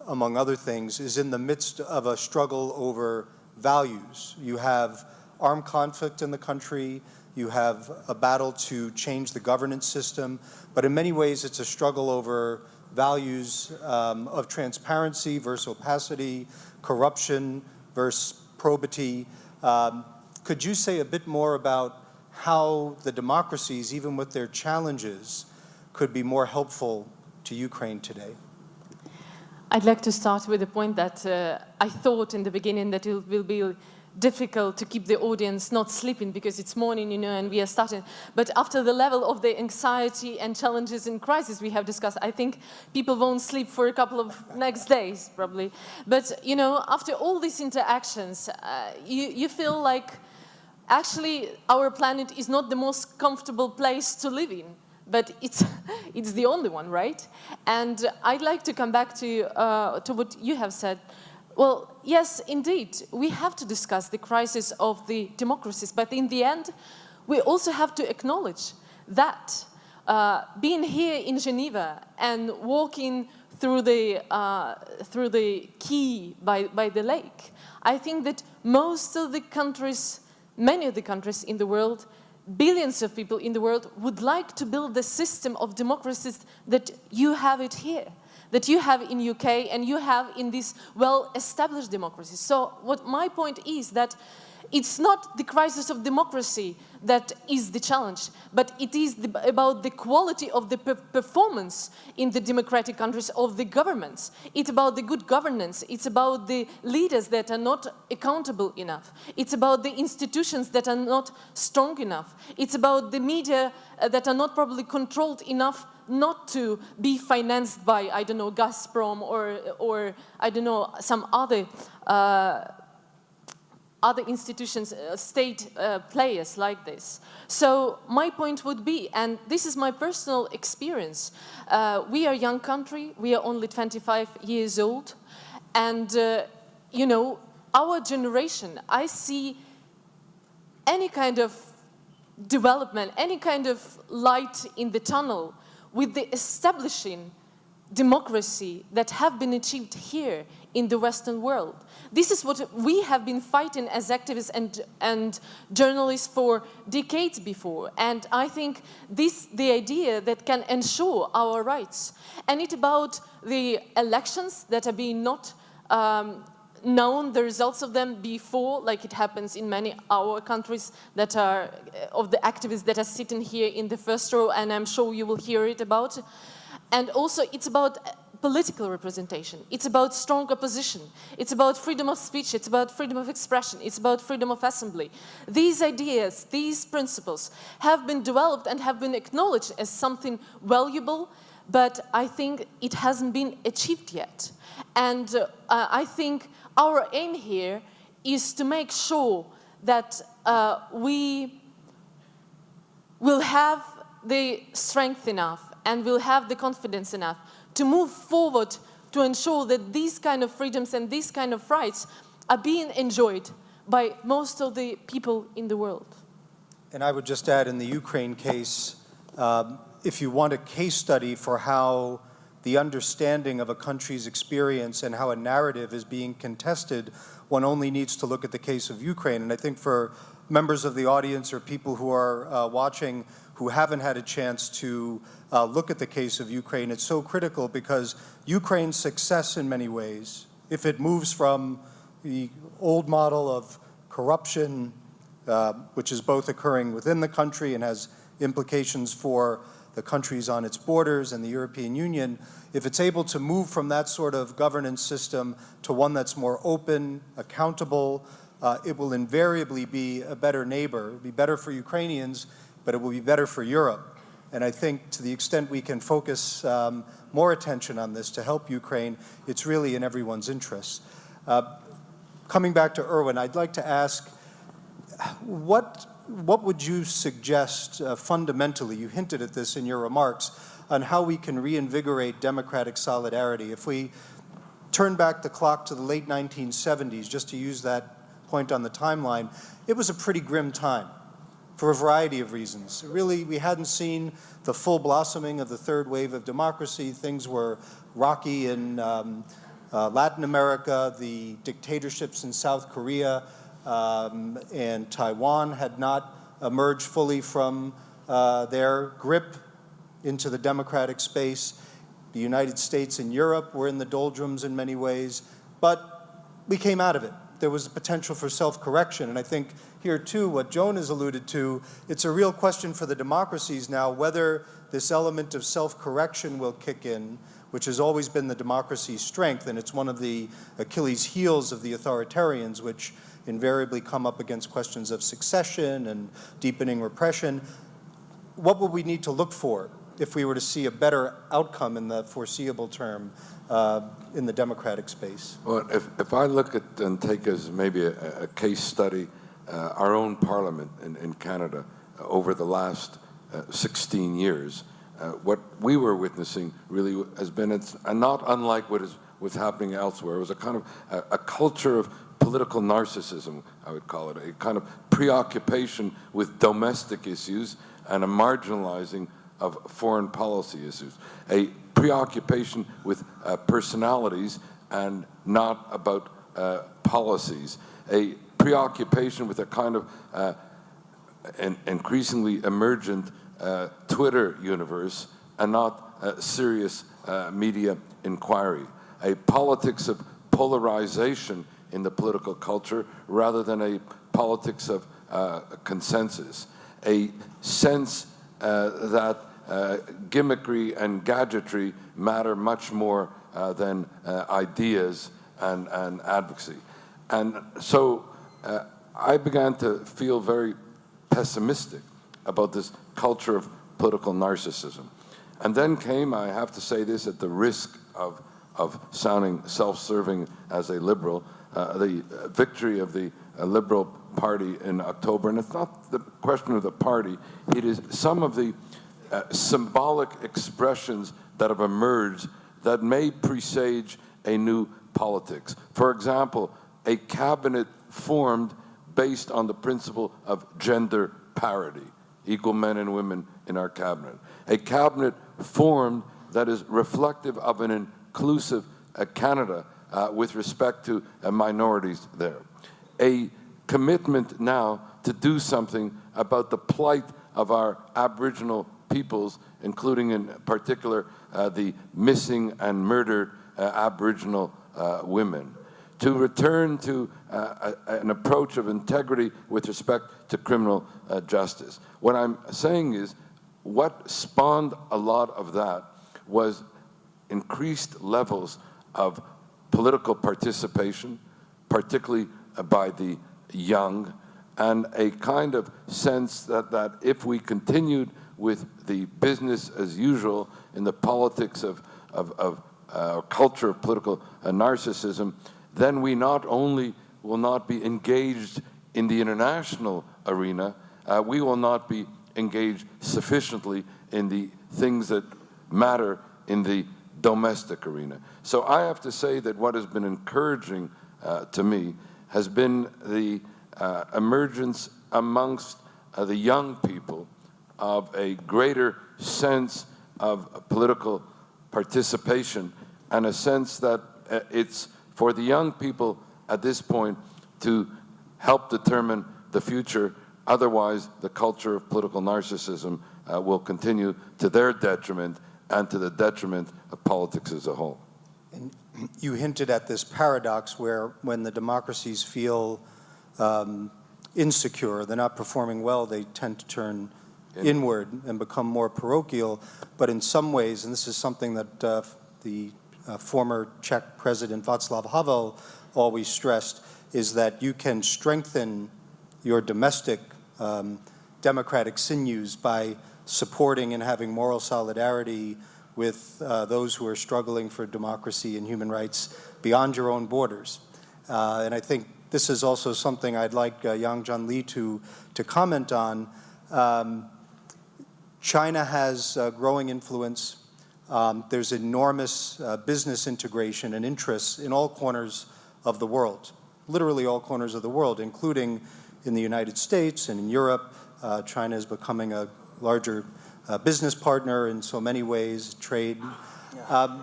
among other things, is in the midst of a struggle over values. You have armed conflict in the country, you have a battle to change the governance system, but in many ways it's a struggle over values of transparency versus opacity, corruption versus probity. Could you say a bit more about how the democracies, even with their challenges, could be more helpful to Ukraine today?
I'd like to start with the point that I thought in the beginning that it will be difficult to keep the audience not sleeping because it's morning, and we are starting. But after the level of the anxiety and challenges and crisis we have discussed, I think people won't sleep for a couple of next days, probably. But, after all these interactions, you feel like actually our planet is not the most comfortable place to live in. But it's the only one, right? And I'd like to come back to what you have said. Well, yes, indeed, we have to discuss the crisis of the democracies, but in the end, we also have to acknowledge that being here in Geneva and walking through the quay by the lake, I think that most of the countries, many of the countries in the world, billions of people in the world would like to build the system of democracies that you have it here, that you have in UK and you have in these well-established democracies. So what my point is that it's not the crisis of democracy that is the challenge, but it is about the quality of the performance in the democratic countries of the governments. It's about the good governance. It's about the leaders that are not accountable enough. It's about the institutions that are not strong enough. It's about the media that are not properly controlled enough not to be financed by, I don't know, Gazprom or I don't know, some other institutions, state players like this. So my point would be, and this is my personal experience, we are a young country, we are only 25 years old, and our generation, I see any kind of development, any kind of light in the tunnel with the establishing democracy that have been achieved here in the Western world. This is what we have been fighting as activists and journalists for decades before. And I think the idea that can ensure our rights. And it's about the elections that are being not known, the results of them before, like it happens in many our countries that are, of the activists that are sitting here in the first row, and I'm sure you will hear it about. And also it's about political representation. It's about strong opposition. It's about freedom of speech. It's about freedom of expression. It's about freedom of assembly. These ideas, these principles have been developed and have been acknowledged as something valuable, but I think it hasn't been achieved yet. And I think our aim here is to make sure that we will have the strength enough and will have the confidence enough to move forward to ensure that these kind of freedoms and these kind of rights are being enjoyed by most of the people in the world.
And I would just add, in the Ukraine case, if you want a case study for how the understanding of a country's experience and how a narrative is being contested, one only needs to look at the case of Ukraine. And I think for members of the audience or people who are watching who haven't had a chance to look at the case of Ukraine, it's so critical because Ukraine's success in many ways, if it moves from the old model of corruption, which is both occurring within the country and has implications for the countries on its borders and the European Union, if it's able to move from that sort of governance system to one that's more open, accountable, it will invariably be a better neighbor. It will be better for Ukrainians, but it will be better for Europe. And I think to the extent we can focus more attention on this to help Ukraine, it's really in everyone's interests. Coming back to Irwin, I'd like to ask, what would you suggest fundamentally, you hinted at this in your remarks, on how we can reinvigorate democratic solidarity? If we turn back the clock to the late 1970s, just to use that point on the timeline, it was a pretty grim time for a variety of reasons. Really, we hadn't seen the full blossoming of the third wave of democracy. Things were rocky in Latin America. The dictatorships in South Korea and Taiwan had not emerged fully from their grip into the democratic space. The United States and Europe were in the doldrums in many ways, but we came out of it. There was a potential for self-correction, and I think here too, what Joan has alluded to, it's a real question for the democracies now whether this element of self-correction will kick in, which has always been the democracy's strength, and it's one of the Achilles heels of the authoritarians, which invariably come up against questions of succession and deepening repression. What would we need to look for if we were to see a better outcome in the foreseeable term in the democratic space?
Well, if I look at and take as maybe a case study, our own parliament in Canada over the last 16 years, what we were witnessing really has been, it's not unlike what was happening elsewhere. It was a kind of a culture of political narcissism, I would call it, a kind of preoccupation with domestic issues and a marginalizing of foreign policy issues, a preoccupation with personalities and not about policies, a preoccupation with a kind of an increasingly emergent Twitter universe and not serious media inquiry, a politics of polarization in the political culture rather than a politics of consensus, a sense that gimmickry and gadgetry matter much more than ideas and advocacy. And so I began to feel very pessimistic about this culture of political narcissism. And then came, I have to say this at the risk of sounding self-serving as a liberal, the victory of the Liberal Party in October. And it's not the question of the party, it is some of the symbolic expressions that have emerged that may presage a new politics. For example, a cabinet formed based on the principle of gender parity, equal men and women in our cabinet. A cabinet formed that is reflective of an inclusive Canada with respect to minorities there. A commitment now to do something about the plight of our Aboriginal peoples, including in particular the missing and murdered Aboriginal women. To return to an approach of integrity with respect to criminal justice. What I'm saying is, what spawned a lot of that was increased levels of political participation, particularly by the young, and a kind of sense that if we continued with the business as usual in the politics of culture of political narcissism, then we not only will not be engaged in the international arena, we will not be engaged sufficiently in the things that matter in the domestic arena. So I have to say that what has been encouraging to me has been the emergence amongst the young people of a greater sense of political participation, and a sense that it's for the young people at this point to help determine the future. Otherwise, the culture of political narcissism will continue to their detriment and to the detriment of politics as a whole.
And you hinted at this paradox where when the democracies feel insecure, they're not performing well, they tend to turn inward and become more parochial. But in some ways, and this is something that the former Czech President Václav Havel always stressed, is that you can strengthen your domestic democratic sinews by supporting and having moral solidarity with those who are struggling for democracy and human rights beyond your own borders. And I think this is also something I'd like Jianli to comment on. China has growing influence. There's enormous business integration and interests in all corners of the world, literally all corners of the world, including in the United States and in Europe. China is becoming a larger business partner in so many ways, trade.
Yeah.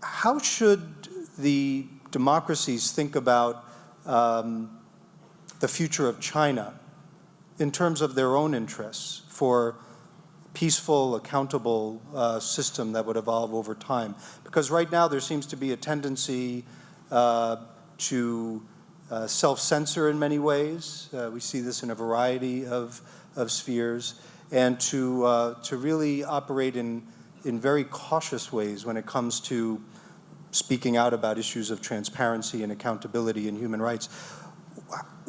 How should the democracies think about the future of China in terms of their own interests for peaceful, accountable system that would evolve over time? Because right now there seems to be a tendency to self-censor in many ways. We see this in a variety of spheres, and to really operate in very cautious ways when it comes to speaking out about issues of transparency and accountability and human rights.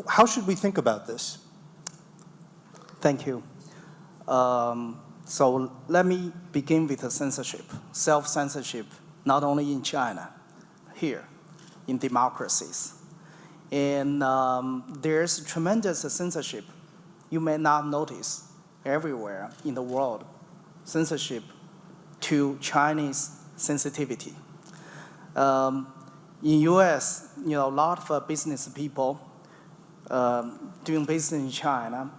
How should we think about this?
Thank you. So let me begin with the censorship, self-censorship, not only in China, here, in democracies. And there's tremendous censorship. You may not notice everywhere in the world, censorship to Chinese sensitivity. In US, a lot of business people doing business in China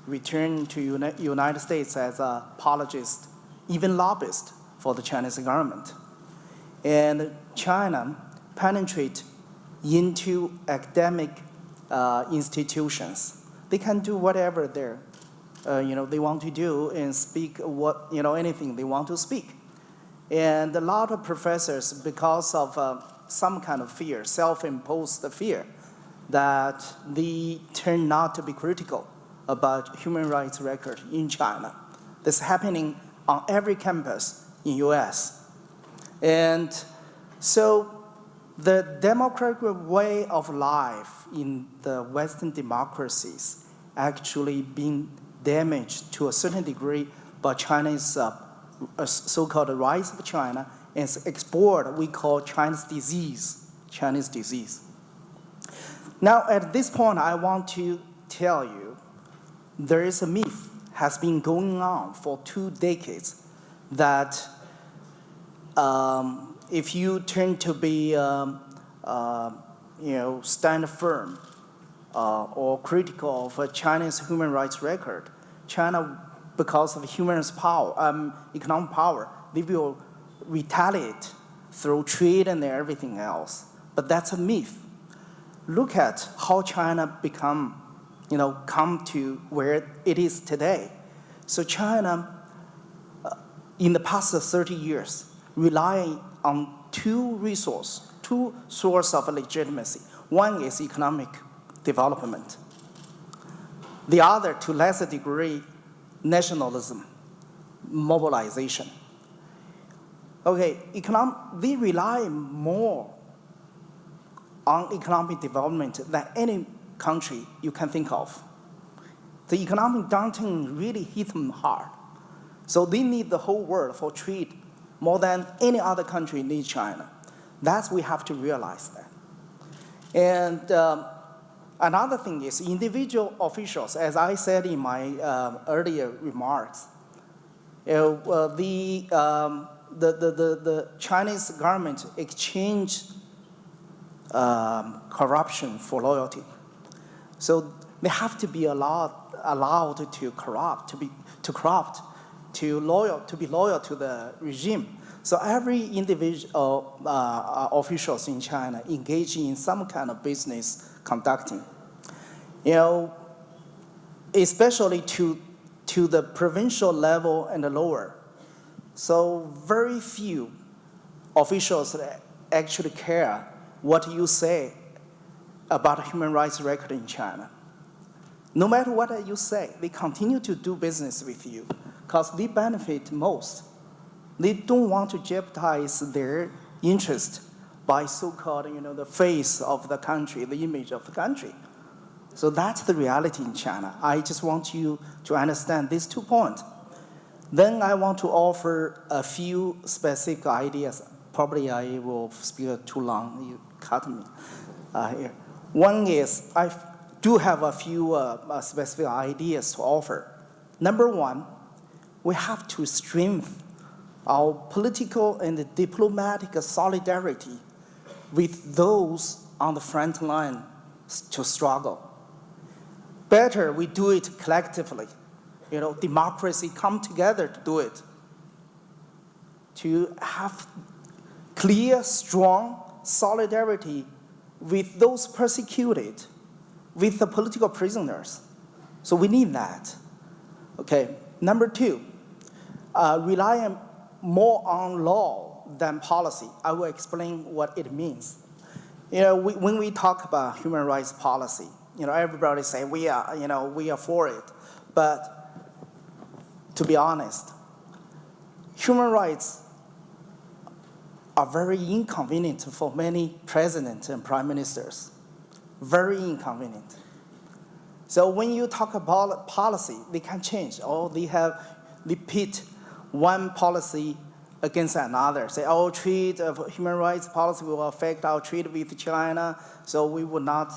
return to United States as apologists, even lobbyists for the Chinese government. And China penetrate into academic institutions. They can do whatever they want to do and speak anything they want to speak. And a lot of professors, because of some kind of fear, self-imposed fear, that they turn not to be critical about human rights record in China. This is happening on every campus in US. And so the democratic way of life in the Western democracies actually being damaged to a certain degree by China's so-called rise of China and export we call Chinese disease. Now at this point I want to tell you there is a myth has been going on for 2 decades that if you turn to be stand firm or critical of a Chinese human rights record, China, because of economic power, they will retaliate through trade and everything else. but that's a myth. Look at how China come to where it is today. So China, in the past 30 years, relying on two sources of legitimacy. One is economic development. The other, to lesser degree, nationalism, mobilization. Okay, they rely more on economic development than any country you can think of. The economic downturn really hit them hard. So they need the whole world for trade more than any other country needs China. We have to realize that. And another thing is individual officials, as I said in my earlier remarks, the Chinese government exchanged corruption for loyalty. So they have to be allowed to be loyal to the regime. So every individual officials in China engage in some kind of business conducting. Especially to the provincial level and the lower. So very few officials actually care what you say about human rights record in China. No matter what you say, they continue to do business with you because they benefit most. They don't want to jeopardize their interest by so-called, the face of the country, the image of the country. So that's the reality in China. I just want you to understand these 2 points. Then I want to offer a few specific ideas. Probably I will speak too long. You cut me here. One is I do have a few specific ideas to offer. Number one, we have to strengthen our political and diplomatic solidarity with those on the front line to struggle. Better we do it collectively. Democracy come together to do it. To have clear, strong solidarity with those persecuted, with the political prisoners. So we need that. Okay. Number two, rely more on law than policy. I will explain what it means. When we talk about human rights policy, everybody say we are for it. But to be honest, human rights are very inconvenient for many presidents and prime ministers. Very inconvenient. So when you talk about policy, they can change. Or they pit one policy against another. Say, trade of human rights policy will affect our trade with China, so we would not,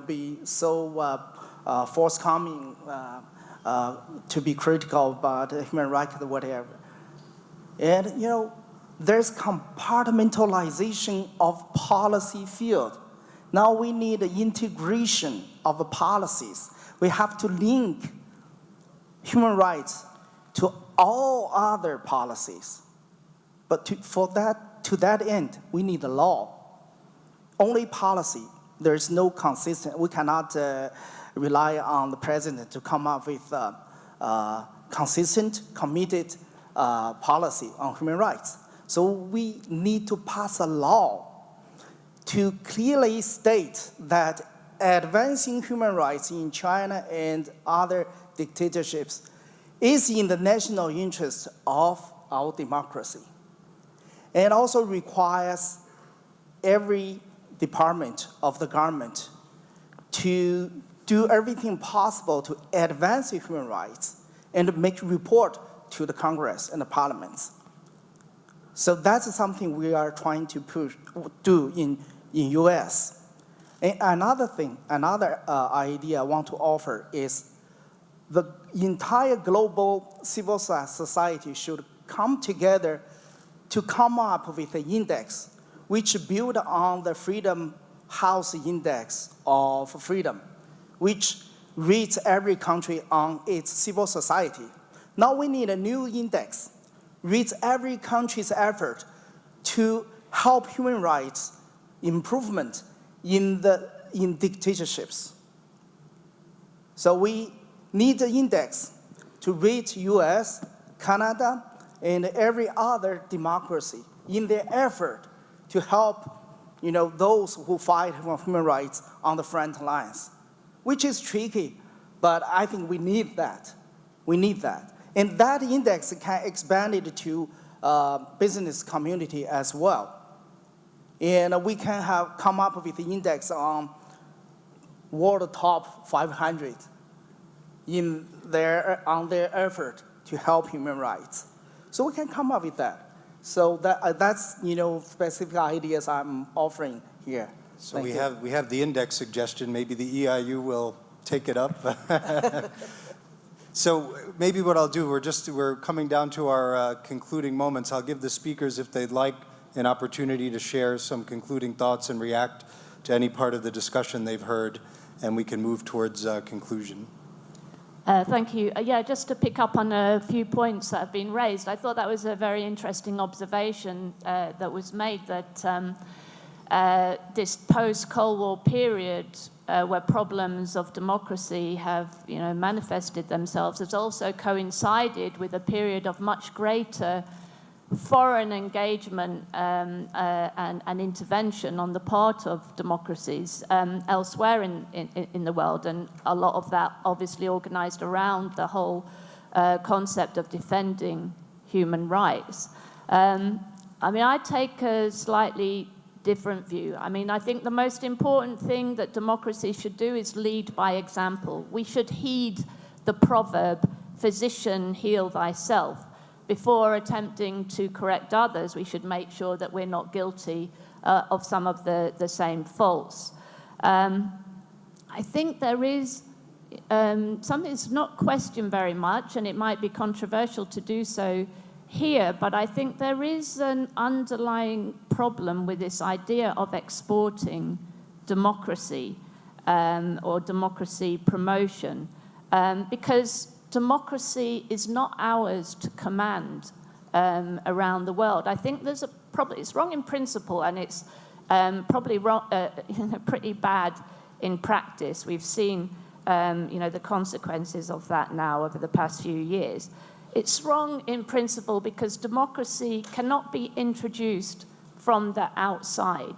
be so forthcoming to be critical about human rights or whatever. And, there's compartmentalization of policy field. Now we need integration of policies. We have to link human rights to all other policies. But to that end, we need a law. Only policy. There's no consistent. We cannot rely on the president to come up with consistent, committed policy on human rights. So we need to pass a law to clearly state that advancing human rights in China and other dictatorships is in the national interest of our democracy. And also requires every department of the government to do everything possible to advance human rights and make report to the Congress and the parliaments. So that's something we are trying to do in US. And another idea I want to offer is the entire global civil society should come together to come up with an index which build on the Freedom House Index of Freedom, which rates every country on its civil society. Now we need a new index, rates every country's effort to help human rights, improvement in dictatorships. So we need the index to rate US, Canada, and every other democracy in their effort to help those who fight for human rights on the front lines, which is tricky, but I think we need that. We need that. And that index can expand it to business community as well. And we can come up with the index on world top 500 on their effort to help human rights. So we can come up with that. So that's specific ideas I'm offering here.
So we have the index suggestion. Maybe the EIU will take it up. So maybe what I'll do, we're coming down to our concluding moments. I'll give the speakers, if they'd like, an opportunity to share some concluding thoughts and react to any part of the discussion they've heard, and we can move towards conclusion.
Thank you. Yeah, just to pick up on a few points that have been raised, I thought that was a very interesting observation that was made, that this post-Cold War period where problems of democracy have manifested themselves has also coincided with a period of much greater foreign engagement and intervention on the part of democracies elsewhere in the world, and a lot of that obviously organized around the whole concept of defending human rights. I mean, I take a slightly different view. I mean, I think the most important thing that democracy should do is lead by example. We should heed the proverb, physician, heal thyself. Before attempting to correct others, we should make sure that we're not guilty of some of the same faults. I think there is something that's not questioned very much, and it might be controversial to do so here, but I think there is an underlying problem with this idea of exporting democracy or democracy promotion, because democracy is not ours to command around the world. I think there's it's wrong in principle, and it's probably wrong, pretty bad in practice. We've seen the consequences of that now over the past few years. It's wrong in principle because democracy cannot be introduced from the outside.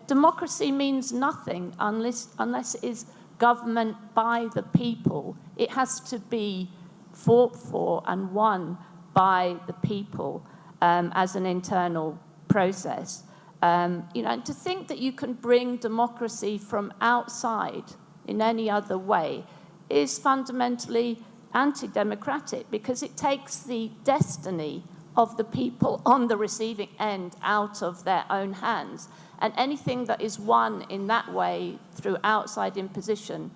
Democracy means nothing unless it is government by the people. It has to be fought for and won by the people as an internal process. And to think that you can bring democracy from outside in any other way is fundamentally anti-democratic, because it takes the destiny of the people on the receiving end out of their own hands. And anything that is won in that way through outside imposition,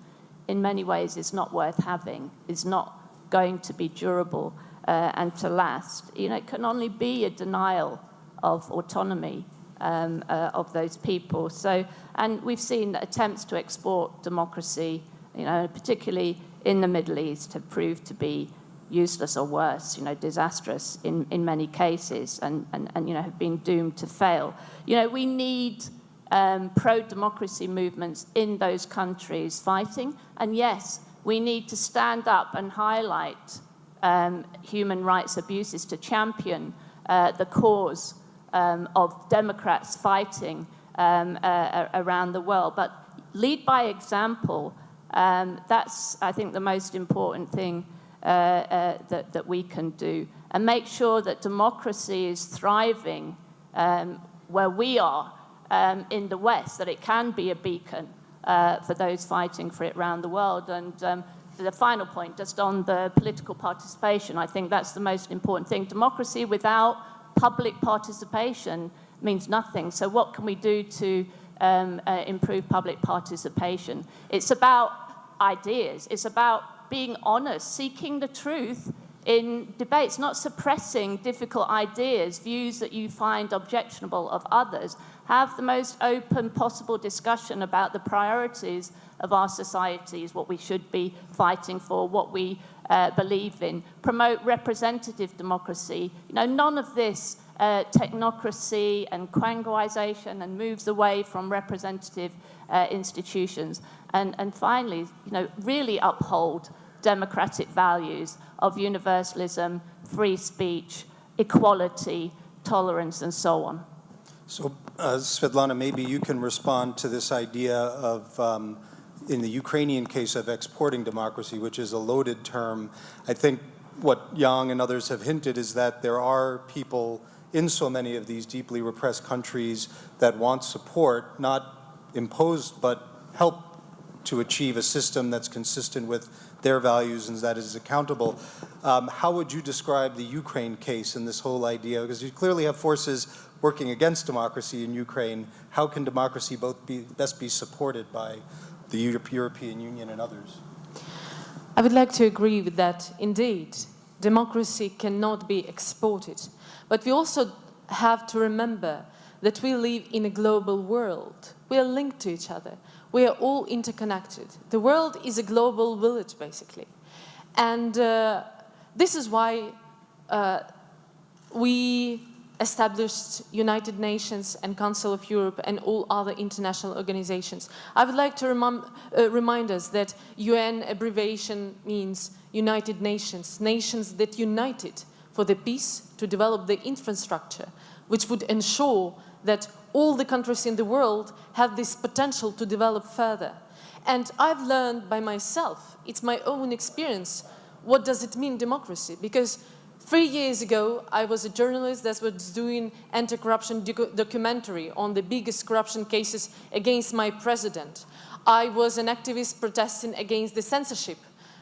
in many ways, is not worth having, is not going to be durable and to last. It can only be a denial of autonomy of those people. So, and we've seen attempts to export democracy, particularly in the Middle East, have proved to be useless or worse, disastrous in many cases, and have been doomed to fail. We need pro-democracy movements in those countries fighting, and yes, we need to stand up and highlight human rights abuses, to champion the cause of Democrats fighting around the world. But lead by example. That's, I think, the most important thing that we can do, and make sure that democracy is thriving where we are in the West, that it can be a beacon for those fighting for it around the world. And the final point, just on the political participation, I think that's the most important thing. Democracy without public participation means nothing. So what can we do to improve public participation? It's about ideas. It's about being honest, seeking the truth in debates, not suppressing difficult ideas, views that you find objectionable of others. Have the most open possible discussion about the priorities of our societies, what we should be fighting for, what we believe in. Promote representative democracy. You know, none of this technocracy and quangoization and moves away from representative institutions. And finally, you know, really uphold democratic values of universalism, free speech, equality, tolerance, and so on.
So, Svitlana, maybe you can respond to this idea of, in the Ukrainian case, of exporting democracy, which is a loaded term. I think what Yang and others have hinted is that there are people in so many of these deeply repressed countries that want support, not imposed, but help to achieve a system that's consistent with their values and that is accountable. How would you describe the Ukraine case and this whole idea? Because you clearly have forces working against democracy in Ukraine. How can democracy best be supported by the European Union and others?
I would like to agree with that. Indeed, democracy cannot be exported. But we also have to remember that we live in a global world. We are linked to each other. We are all interconnected. The world is a global village, basically. And this is why we established United Nations and Council of Europe and all other international organizations. I would like to remind us that UN abbreviation means United Nations, nations that united for the peace, to develop the infrastructure, which would ensure that all the countries in the world have this potential to develop further. And I've learned by myself, it's my own experience, what does it mean, democracy? Because 3 years ago, I was a journalist that was doing anti-corruption documentary on the biggest corruption cases against my president. I was an activist protesting against the censorship.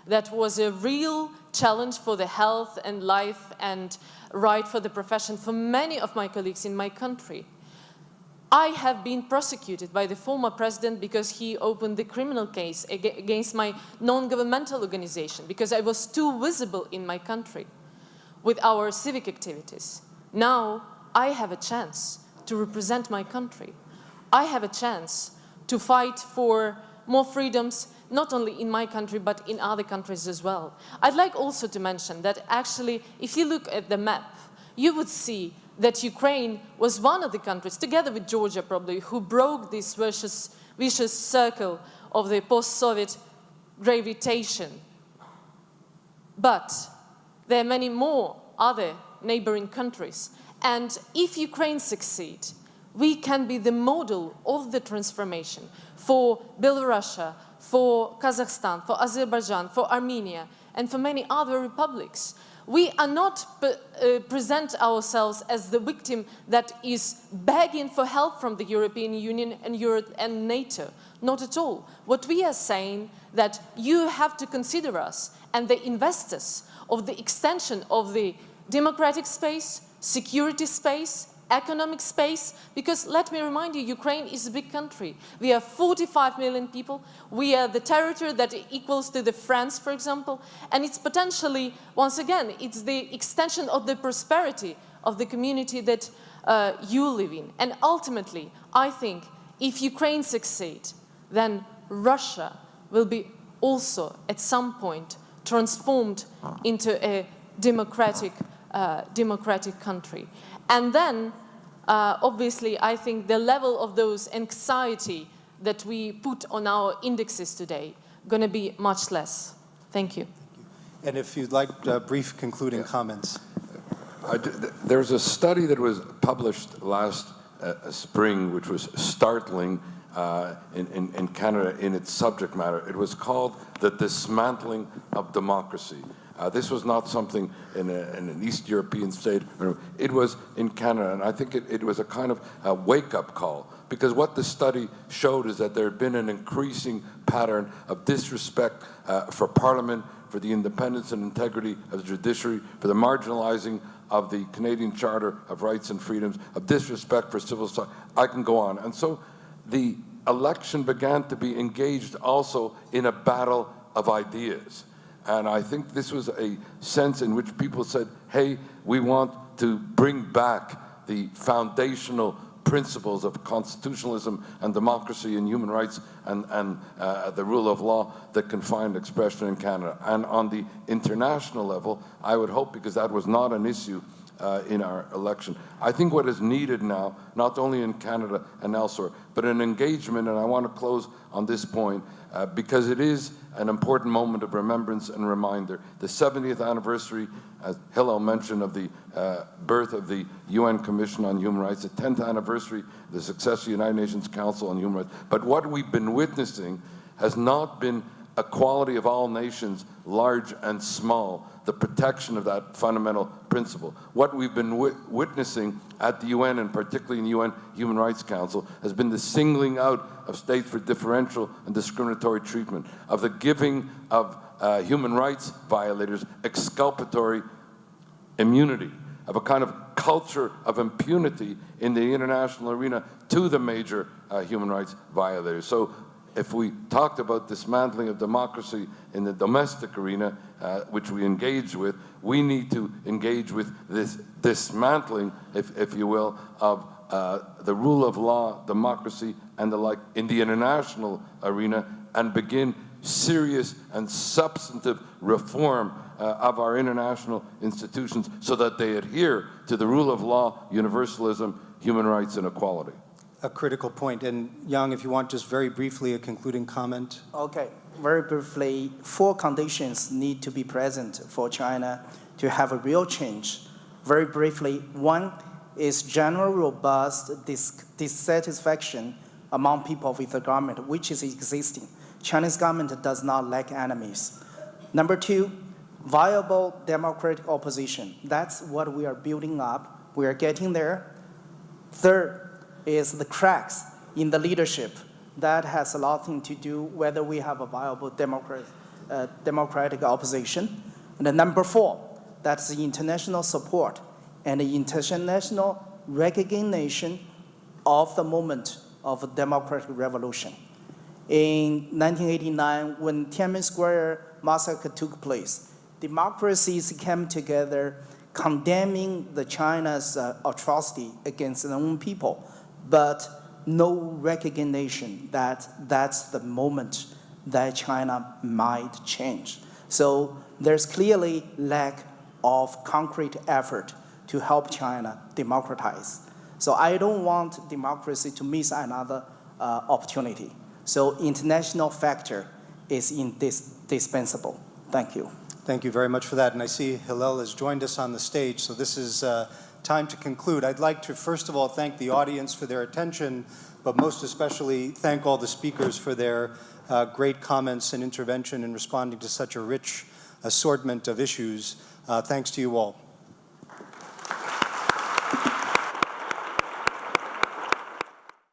That was a real challenge for the health and life and right for the profession for many of my colleagues in my country. I have been prosecuted by the former president because he opened the criminal case against my non-governmental organization because I was too visible in my country with our civic activities. Now I have a chance to represent my country. I have a chance to fight for more freedoms, not only in my country, but in other countries as well. I'd like also to mention that actually, if you look at the map, you would see that Ukraine was one of the countries, together with Georgia probably, who broke this vicious circle of the post-Soviet gravitation. But there are many more other neighboring countries. And if Ukraine succeeds, we can be the model of the transformation for Belarus, for Kazakhstan, for Azerbaijan, for Armenia, and for many other republics. We are not present ourselves as the victim that is begging for help from the European Union and NATO. Not at all. What we are saying that you have to consider us and the investors of the extension of the democratic space, security space, economic space, because let me remind you, Ukraine is a big country. We are 45 million people. We are the territory that equals to the France, for example, and it's potentially, once again, it's the extension of the prosperity of the community that you live in. And ultimately, I think if Ukraine succeeds, then Russia will be also at some point transformed into a democratic country. And then, obviously, I think the level of those anxiety that we put on our indexes today going to be much less. Thank you.
And if you'd like brief concluding comments.
There's a study that was published last spring, which was startling in Canada in its subject matter. It was called The Dismantling of Democracy. This was not something in an East European state. It was in Canada, and I think it was a kind of a wake-up call, because what the study showed is that there had been an increasing pattern of disrespect for Parliament, for the independence and integrity of the judiciary, for the marginalizing of the Canadian Charter of Rights and Freedoms, of disrespect for civil society. I can go on. And so the election began to be engaged also in a battle of ideas. And I think this was a sense in which people said, hey, we want to bring back the foundational principles of constitutionalism and democracy and human rights and the rule of law that can find expression in Canada. And on the international level, I would hope, because that was not an issue in our election, I think what is needed now, not only in Canada and elsewhere, but an engagement, and I want to close on this point, because it is an important moment of remembrance and reminder. The 70th anniversary, as Hillel mentioned, of the birth of the UN Commission on Human Rights, the 10th anniversary of the success of the United Nations Council on Human Rights. But what we've been witnessing has not been equality of all nations, large and small, the protection of that fundamental principle. What we've been witnessing at the UN, and particularly in the UN Human Rights Council, has been the singling out of states for differential and discriminatory treatment, of the giving of human rights violators exculpatory immunity, of a kind of culture of impunity in the international arena to the major human rights violators. So if we talked about dismantling of democracy in the domestic arena, which we engage with, we need to engage with this dismantling, if you will, of the rule of law, democracy, and the like in the international arena, and begin serious and substantive reform of our international institutions so that they adhere to the rule of law, universalism, human rights, and equality.
A critical point. And Yang, if you want just very briefly a concluding comment.
Okay, very briefly, 4 conditions need to be present for China to have a real change. Very briefly, 1 is general robust dissatisfaction among people with the government, which is existing. Chinese government does not lack enemies. Number 2, viable democratic opposition. That's what we are building up. We are getting there. Third is the cracks in the leadership. That has a lot to do whether we have a viable democratic opposition. And then number 4, that's the international support and the international recognition of the moment of a democratic revolution. In 1989, when Tiananmen Square massacre took place, democracies came together condemning the China's atrocity against their own people, but no recognition that that's the moment that China might change. So there's clearly lack of concrete effort to help China democratize. So I don't want democracy to miss another opportunity. So international factor is indispensable. Thank you.
Thank you very much for that. And I see Hillel has joined us on the stage, so this is time to conclude. I'd like to first of all thank the audience for their attention, but most especially thank all the speakers for their great comments and intervention in responding to such a rich assortment of issues. Thanks to you all.